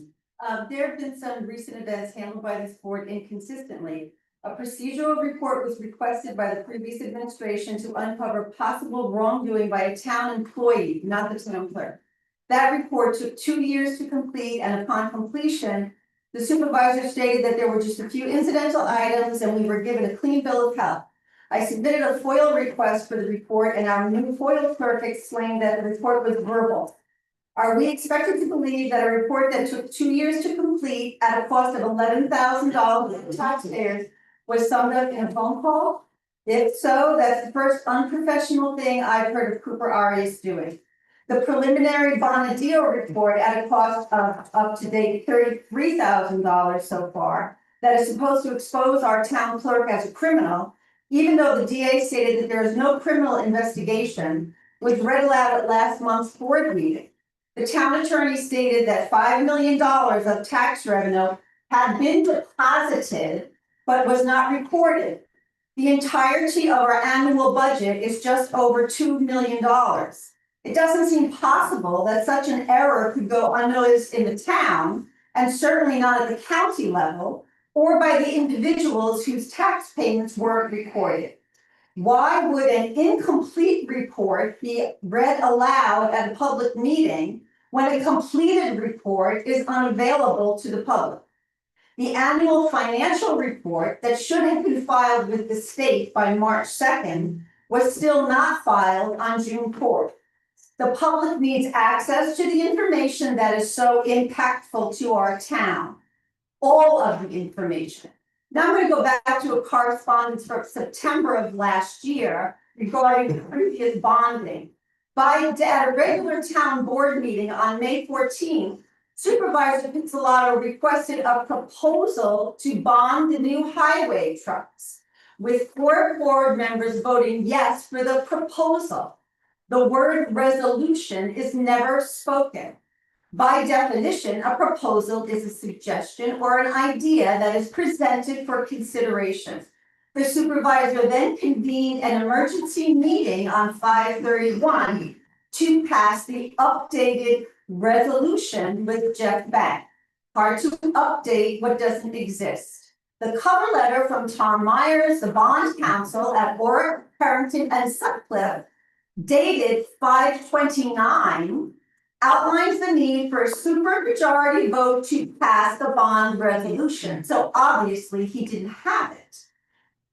There have been some recent events handled by this board inconsistently. A procedural report was requested by the previous administration to uncover possible wrongdoing by a town employee, not the town clerk. That report took 2 years to complete, and upon completion, the supervisor stated that there were just a few incidental items and we were given a clean bill of health. I submitted a FOIL request for the report, and our new FOIL clerk explained that the report was verbal. Are we expected to believe that a report that took 2 years to complete at a cost of $11,000 to taxpayers was summed up in a phone call? If so, that's the first unprofessional thing I've heard of Cooper Arias doing. The preliminary Bonadeo report at a cost of up to date $33,000 so far, that is supposed to expose our town clerk as a criminal, even though the DA stated that there is no criminal investigation, was read aloud at last month's board meeting. The town attorney stated that $5 million of tax revenue had been deposited, but was not reported. The entirety of our annual budget is just over $2 million. It doesn't seem possible that such an error could go unnoticed in the town, and certainly not at the county level, or by the individuals whose tax payments weren't recorded. Why would an incomplete report be read aloud at a public meeting when a completed report is unavailable to the public? The annual financial report that should have been filed with the state by March 2nd was still not filed on June 4th. The public needs access to the information that is so impactful to our town. All of the information. Now I'm going to go back to a correspondence from September of last year regarding previous bonding. At a regular town board meeting on May 14th, Supervisor Pizzolatto requested a proposal to bond the new highway trucks, with 4 board members voting yes for the proposal. The word resolution is never spoken. By definition, a proposal is a suggestion or an idea that is presented for consideration. The supervisor then convened an emergency meeting on 5/31 to pass the updated resolution with Jeff Bank. Hard to update what doesn't exist. The cover letter from Tom Myers, the bond counsel at Warwick, Harrington, and Sutcliffe, dated 5/29, outlines the need for a supermajority vote to pass the bond resolution. So obviously he didn't have it.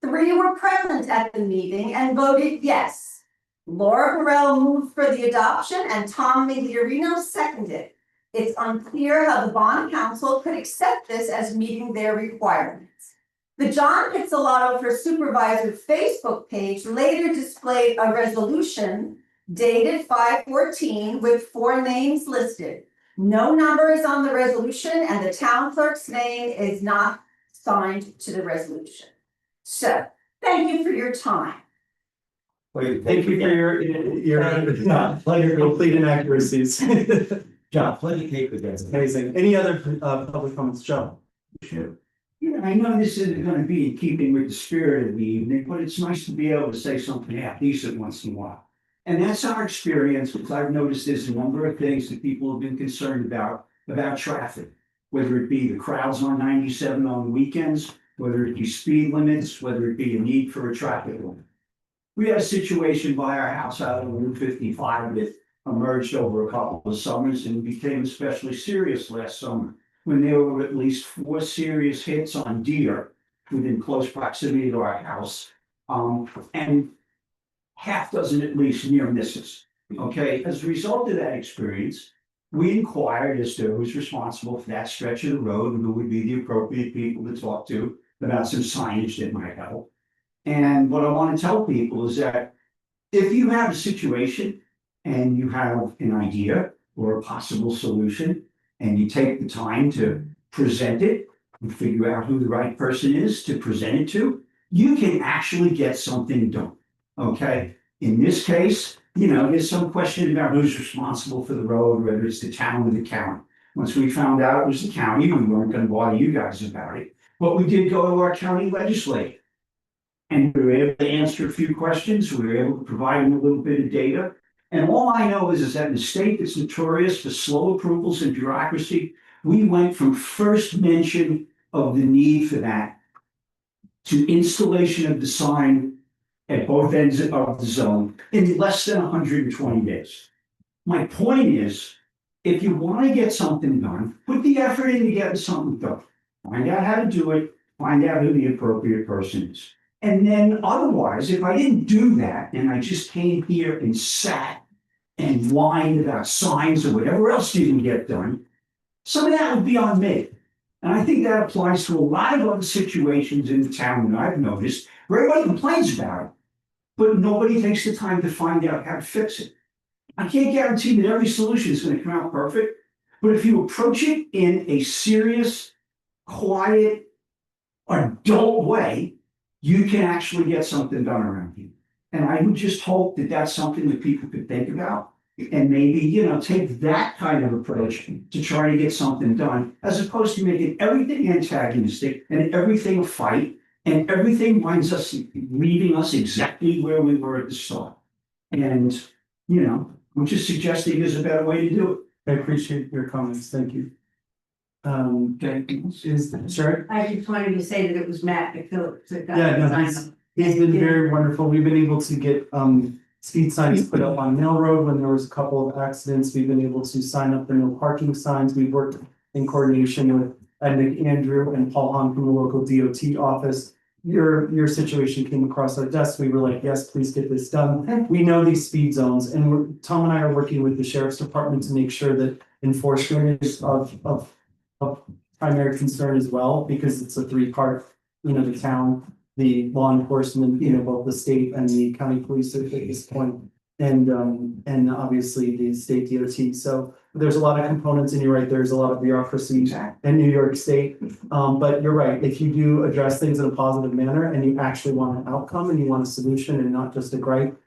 3 were present at the meeting and voted yes. Laura Burrell moved for the adoption and Tom Migliorino seconded. It's unclear how the bond council could accept this as meeting their requirements. The John Pizzolatto for Supervisor Facebook page later displayed a resolution dated 5/14 with 4 names listed. No number is on the resolution and the town clerk's name is not signed to the resolution. So, thank you for your time. Thank you for your complete inaccuracies. John, plenty of cake with that. Amazing. Any other public comments, Joe? Sure. Yeah, I know this isn't gonna be in keeping with the spirit of the evening, but it's nice to be able to say something half decent once in a while. And that's our experience, because I've noticed there's a number of things that people have been concerned about traffic. Whether it be the crowds on 97 on weekends, whether it be speed limits, whether it be a need for a traffic limit. We had a situation by our house out on Route 55 that emerged over a couple of summers and became especially serious last summer, when there were at least 4 serious hits on deer within close proximity to our house. And half dozen at least near misses. Okay, as a result of that experience, we inquired as to who's responsible for that stretch of the road and who would be the appropriate people to talk to about some signage that might help. And what I want to tell people is that if you have a situation and you have an idea or a possible solution, and you take the time to present it and figure out who the right person is to present it to, you can actually get something done. Okay, in this case, there's some question about who's responsible for the road, whether it's the town or the county. Once we found out it was the county, we weren't going to bother you guys about it. But we did go to our county legislature. And we were able to answer a few questions. We were able to provide them a little bit of data. And all I know is that in a state that's notorious for slow approvals and bureaucracy, we went from first mention of the need for that to installation of the sign at both ends of the zone in less than 120 days. My point is, if you want to get something done, put the effort into getting something done. Find out how to do it, find out who the appropriate person is. And then otherwise, if I didn't do that and I just came here and sat and whined about signs or whatever else didn't get done, some of that would be on me. And I think that applies to a lot of other situations in the town that I've noticed where everybody complains about it, but nobody takes the time to find out how to fix it. I can't guarantee that every solution is going to come out perfect, but if you approach it in a serious, quiet, adult way, you can actually get something done around here. And I would just hope that that's something that people could think about and maybe, take that kind of approach to try to get something done, as opposed to making everything antagonistic and everything a fight and everything winds us leaving us exactly where we were at the start. And, I'm just suggesting there's a better way to do it. I appreciate your comments. Thank you. Sure. I just wanted to say that it was Matt McPhillips that got Yeah, the no, sign. he's been very wonderful. We've been able to get speed signs put up on Mill Road when there was a couple of accidents. We've been able to sign up the no parking signs. We've worked in coordination with Ed McAndrew and Paul Hahn from the local DOT office your situation came across our desk, we were like, yes, please get this done. We know these speed zones and Tom and I are working with the sheriff's department to make sure that enforcement is of primary concern as well, because it's a three-part, the town, the law enforcement, both the state and the county police at this point. And obviously the state DOT. So there's a lot of components and you're right, there's a lot of bureaucracy in New York State. But you're right, if you do address things in a positive manner and you actually want an outcome and you want a solution and not just a gripe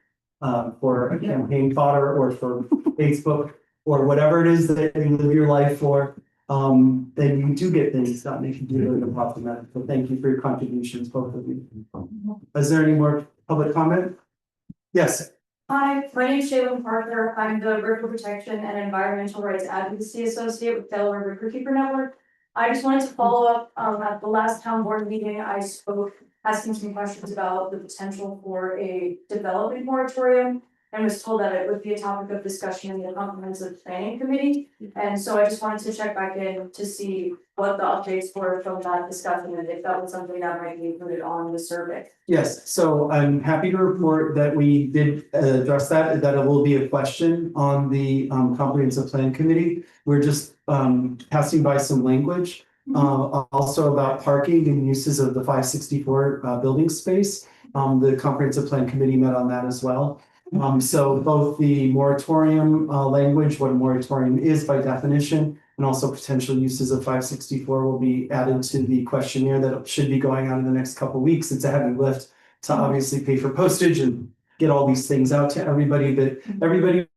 for a campaign fodder or for Facebook or whatever it is that you live your life for, then you do get things done if you do it in a positive manner. So thank you for your contributions, both of you. Is there any more public comment? Yes. Hi, my name is Jalen Parker. I'm the River Protection and Environmental Rights Advocacy Associate with Delaware River Keeper Network. I just wanted to follow up, at the last town board meeting, I spoke asking some questions about the potential for a development moratorium. And was told that it would be a topic of discussion in the comprehensive planning committee. And so I just wanted to check back in to see what the updates were from that discussion and if that was something that might be included on the survey. Yes, so I'm happy to report that we did address that it will be a question on the comprehensive plan committee. We're just passing by some language. Also about parking and uses of the 564 building space. The comprehensive plan committee met on that as well. So both the moratorium language, what a moratorium is by definition, and also potential uses of 564 will be added to the questionnaire that should be going out in the next couple of weeks. It's a heavy lift to obviously pay for postage and get all these things out to everybody, but everybody,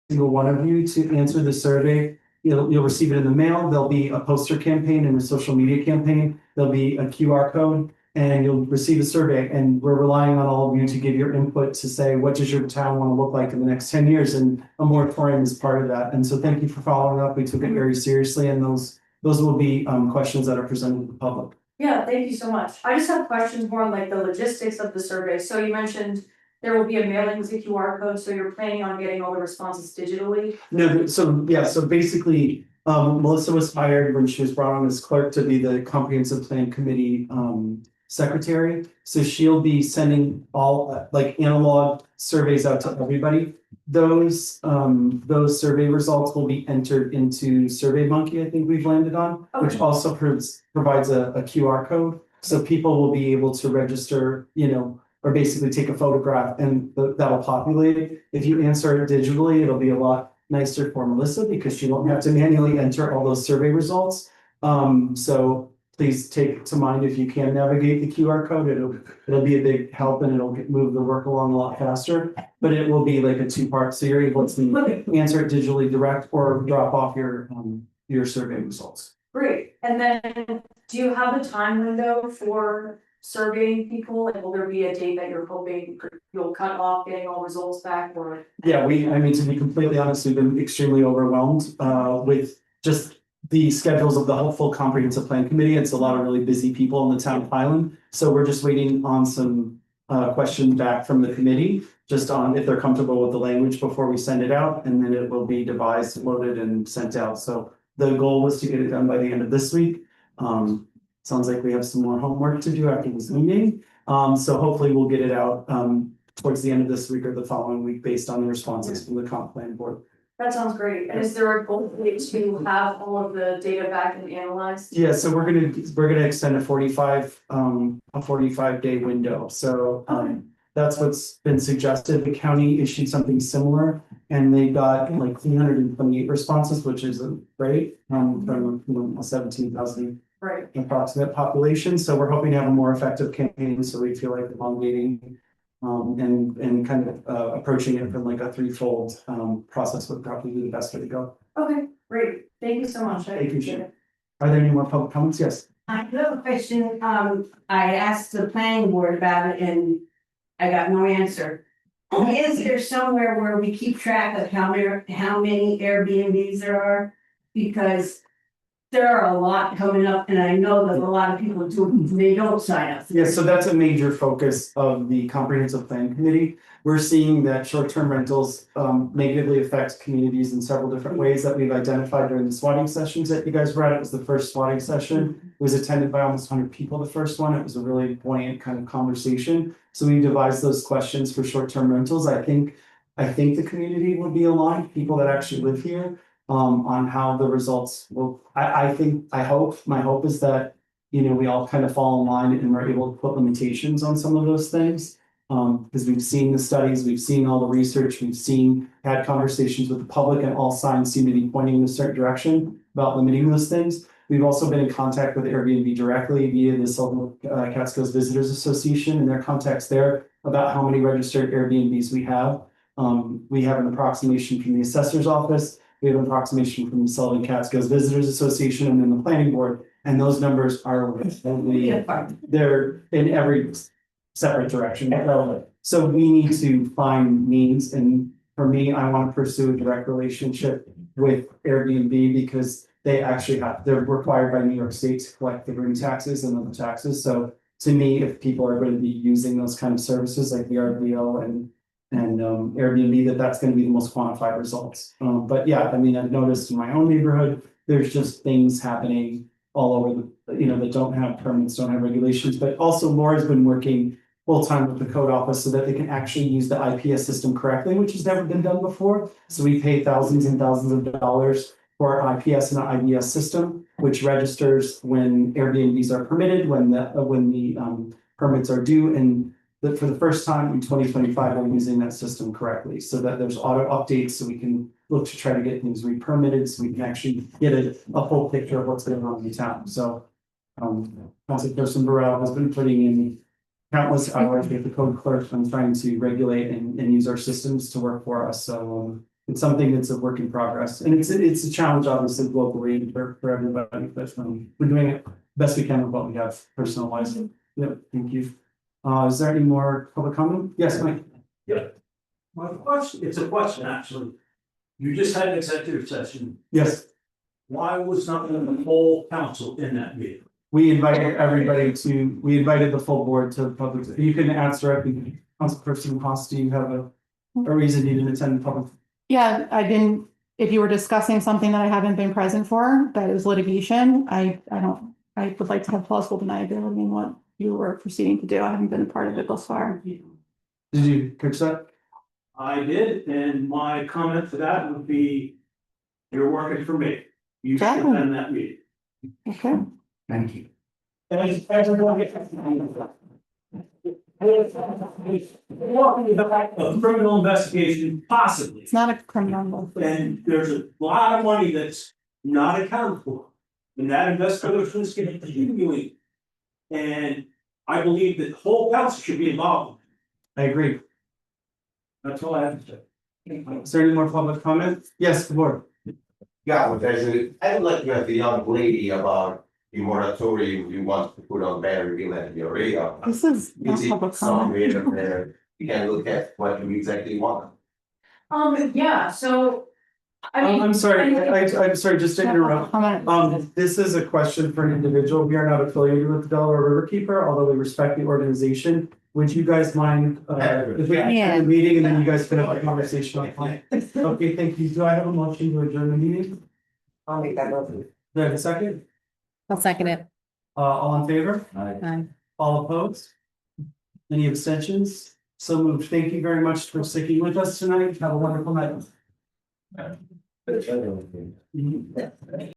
single one of you to answer the survey. You'll receive it in the mail. There'll be a poster campaign and a social media campaign. There'll be a QR code. And you'll receive a survey, and we're relying on all of you to give your input to say, what does your town want to look like in the next 10 years? And a moratorium is part of that. And so thank you for following up. We took it very seriously, and those will be questions that are presented to the public. Yeah, thank you so much. I just have questions more on like the logistics of the survey. So you mentioned there will be a mailing with a QR code, so you're planning on getting all the responses digitally? No, so yeah, so basically, Melissa was hired when she was brought on as clerk to be the comprehensive plan committee secretary. So she'll be sending all like analog surveys out to everybody. Those survey results will be entered into SurveyMonkey, I think we've landed on, which also provides a QR code. So people will be able to register, or basically take a photograph and that'll populate it. If you answer it digitally, it'll be a lot nicer for Melissa because she won't have to manually enter all those survey results. So please take to mind if you can navigate the QR code, it'll be a big help and it'll move the work along a lot faster. But it will be like a two-part, so you're able to answer it digitally direct or drop off your survey results. Great. And then do you have a time window for surveying people? Like, will there be a date that you're hoping you'll cut off getting all results back or? Yeah, to be completely honest, we've been extremely overwhelmed with just the schedules of the whole full comprehensive plan committee. It's a lot of really busy people in the town of Highland. So we're just waiting on some questions back from the committee, just on if they're comfortable with the language before we send it out, and then it will be devised, loaded, and sent out. So the goal was to get it done by the end of this week. Sounds like we have some more homework to do after this meeting. So hopefully we'll get it out towards the end of this week or the following week based on the responses from the comp plan board. That sounds great. And is there a goal to have all of the data back and analyzed? Yeah, so we're gonna extend a 45-day window. So that's what's been suggested. The county issued something similar and they got like 328 responses, which is great from 17,000 approximate population. So we're hoping to have a more effective campaign. So we feel like elongating and kind of approaching it from like a threefold process would probably be the best way to go. Okay, great. Thank you so much. I appreciate it. Are there any more public comments? Yes. I have a question. I asked the planning board about it and I got no answer. Is there somewhere where we keep track of how many Airbnbs there are? Because there are a lot coming up, and I know that a lot of people do, they don't sign up. Yeah, so that's a major focus of the comprehensive plan committee. We're seeing that short-term rentals negatively affect communities in several different ways that we've identified during the swatting sessions that you guys read. It was the first swatting session. It was attended by almost 100 people, the first one. It was a really buoyant kind of conversation. So we devised those questions for short-term rentals. I think the community will be aligned, people that actually live here, on how the results will, I hope, my hope is that, you know, we all kind of fall in line and we're able to put limitations on some of those things. Because we've seen the studies, we've seen all the research, had conversations with the public, and all signs seem to be pointing in a certain direction about limiting those things. We've also been in contact with Airbnb directly via the Sullivan Catskills Visitors Association and their contacts there about how many registered Airbnbs we have. We have an approximation from the assessor's office. We have an approximation from the Sullivan Catskills Visitors Association and then the planning board. And those numbers are they're in every separate direction. So we need to find means, and for me, I want to pursue a direct relationship with Airbnb because they're required by New York State to collect the room taxes and other taxes. So to me, if people are going to be using those kind of services like VRBO and Airbnb, that's going to be the most quantified results. But yeah, I mean, I've noticed in my own neighborhood, there's just things happening all over that don't have permits, don't have regulations, but also Laura's been working full-time with the code office so that they can actually use the IPS system correctly, which has never been done before. So we pay thousands and thousands of dollars for our IPS and our IBS system, which registers when Airbnbs are permitted, when the permits are due, and for the first time in 2025, we're using that system correctly, so that there's auto updates, so we can look to try to get things re-permitted, so we can actually get a full picture of what's going on in the town. So Councilperson Burrell has been putting in countless hours with the code clerk on trying to regulate and use our systems to work for us. So it's something that's a work in progress, and it's a challenge, obviously, locally for everybody. But we're doing it best we can with what we have personalized. Yep, thank you. Is there any more public comment? Yes, Mike. Yeah. My question, it's a question, actually. You just had an executive session. Yes. Why was not the whole council in that meeting? We invited the full board to public. You can answer directly. Councilperson Costa, do you have a reason you didn't attend the public? Yeah, if you were discussing something that I haven't been present for, that is litigation, I would like to have plausible deniability in what you were proceeding to do. I haven't been a part of it thus far. Did you catch that? I did, and my comment to that would be, you're working for me. You should attend that meeting. Okay. Thank you. A criminal investigation, possibly. It's not a criminal. And there's a lot of money that's not accounted for. And that investigation is continuing. And I believe that the whole council should be involved. I agree. That's all I have to say. Is there any more public comment? Yes, the board. Yeah, but I would like to ask the young lady about the moratorium you want to put on Berryville and Peoria. This is not Is it public somewhere comment. where you can look at what you exactly want? Yeah, so. I mean. I'm sorry, I'm sorry, just to interrupt. Comment. This is a question for an individual. We are not affiliated with the Delaware Riverkeeper, although we respect the organization. Would you guys mind, if we end the meeting and then you guys can have a conversation offline? Okay, thank you. Do I have a motion to adjourn the meeting? I'll make that motion. Do I have a second? I'll second it. All in favor? Aye. All opposed? Any abstentions? So moved. Thank you very much for sticking with us tonight. Have a wonderful night.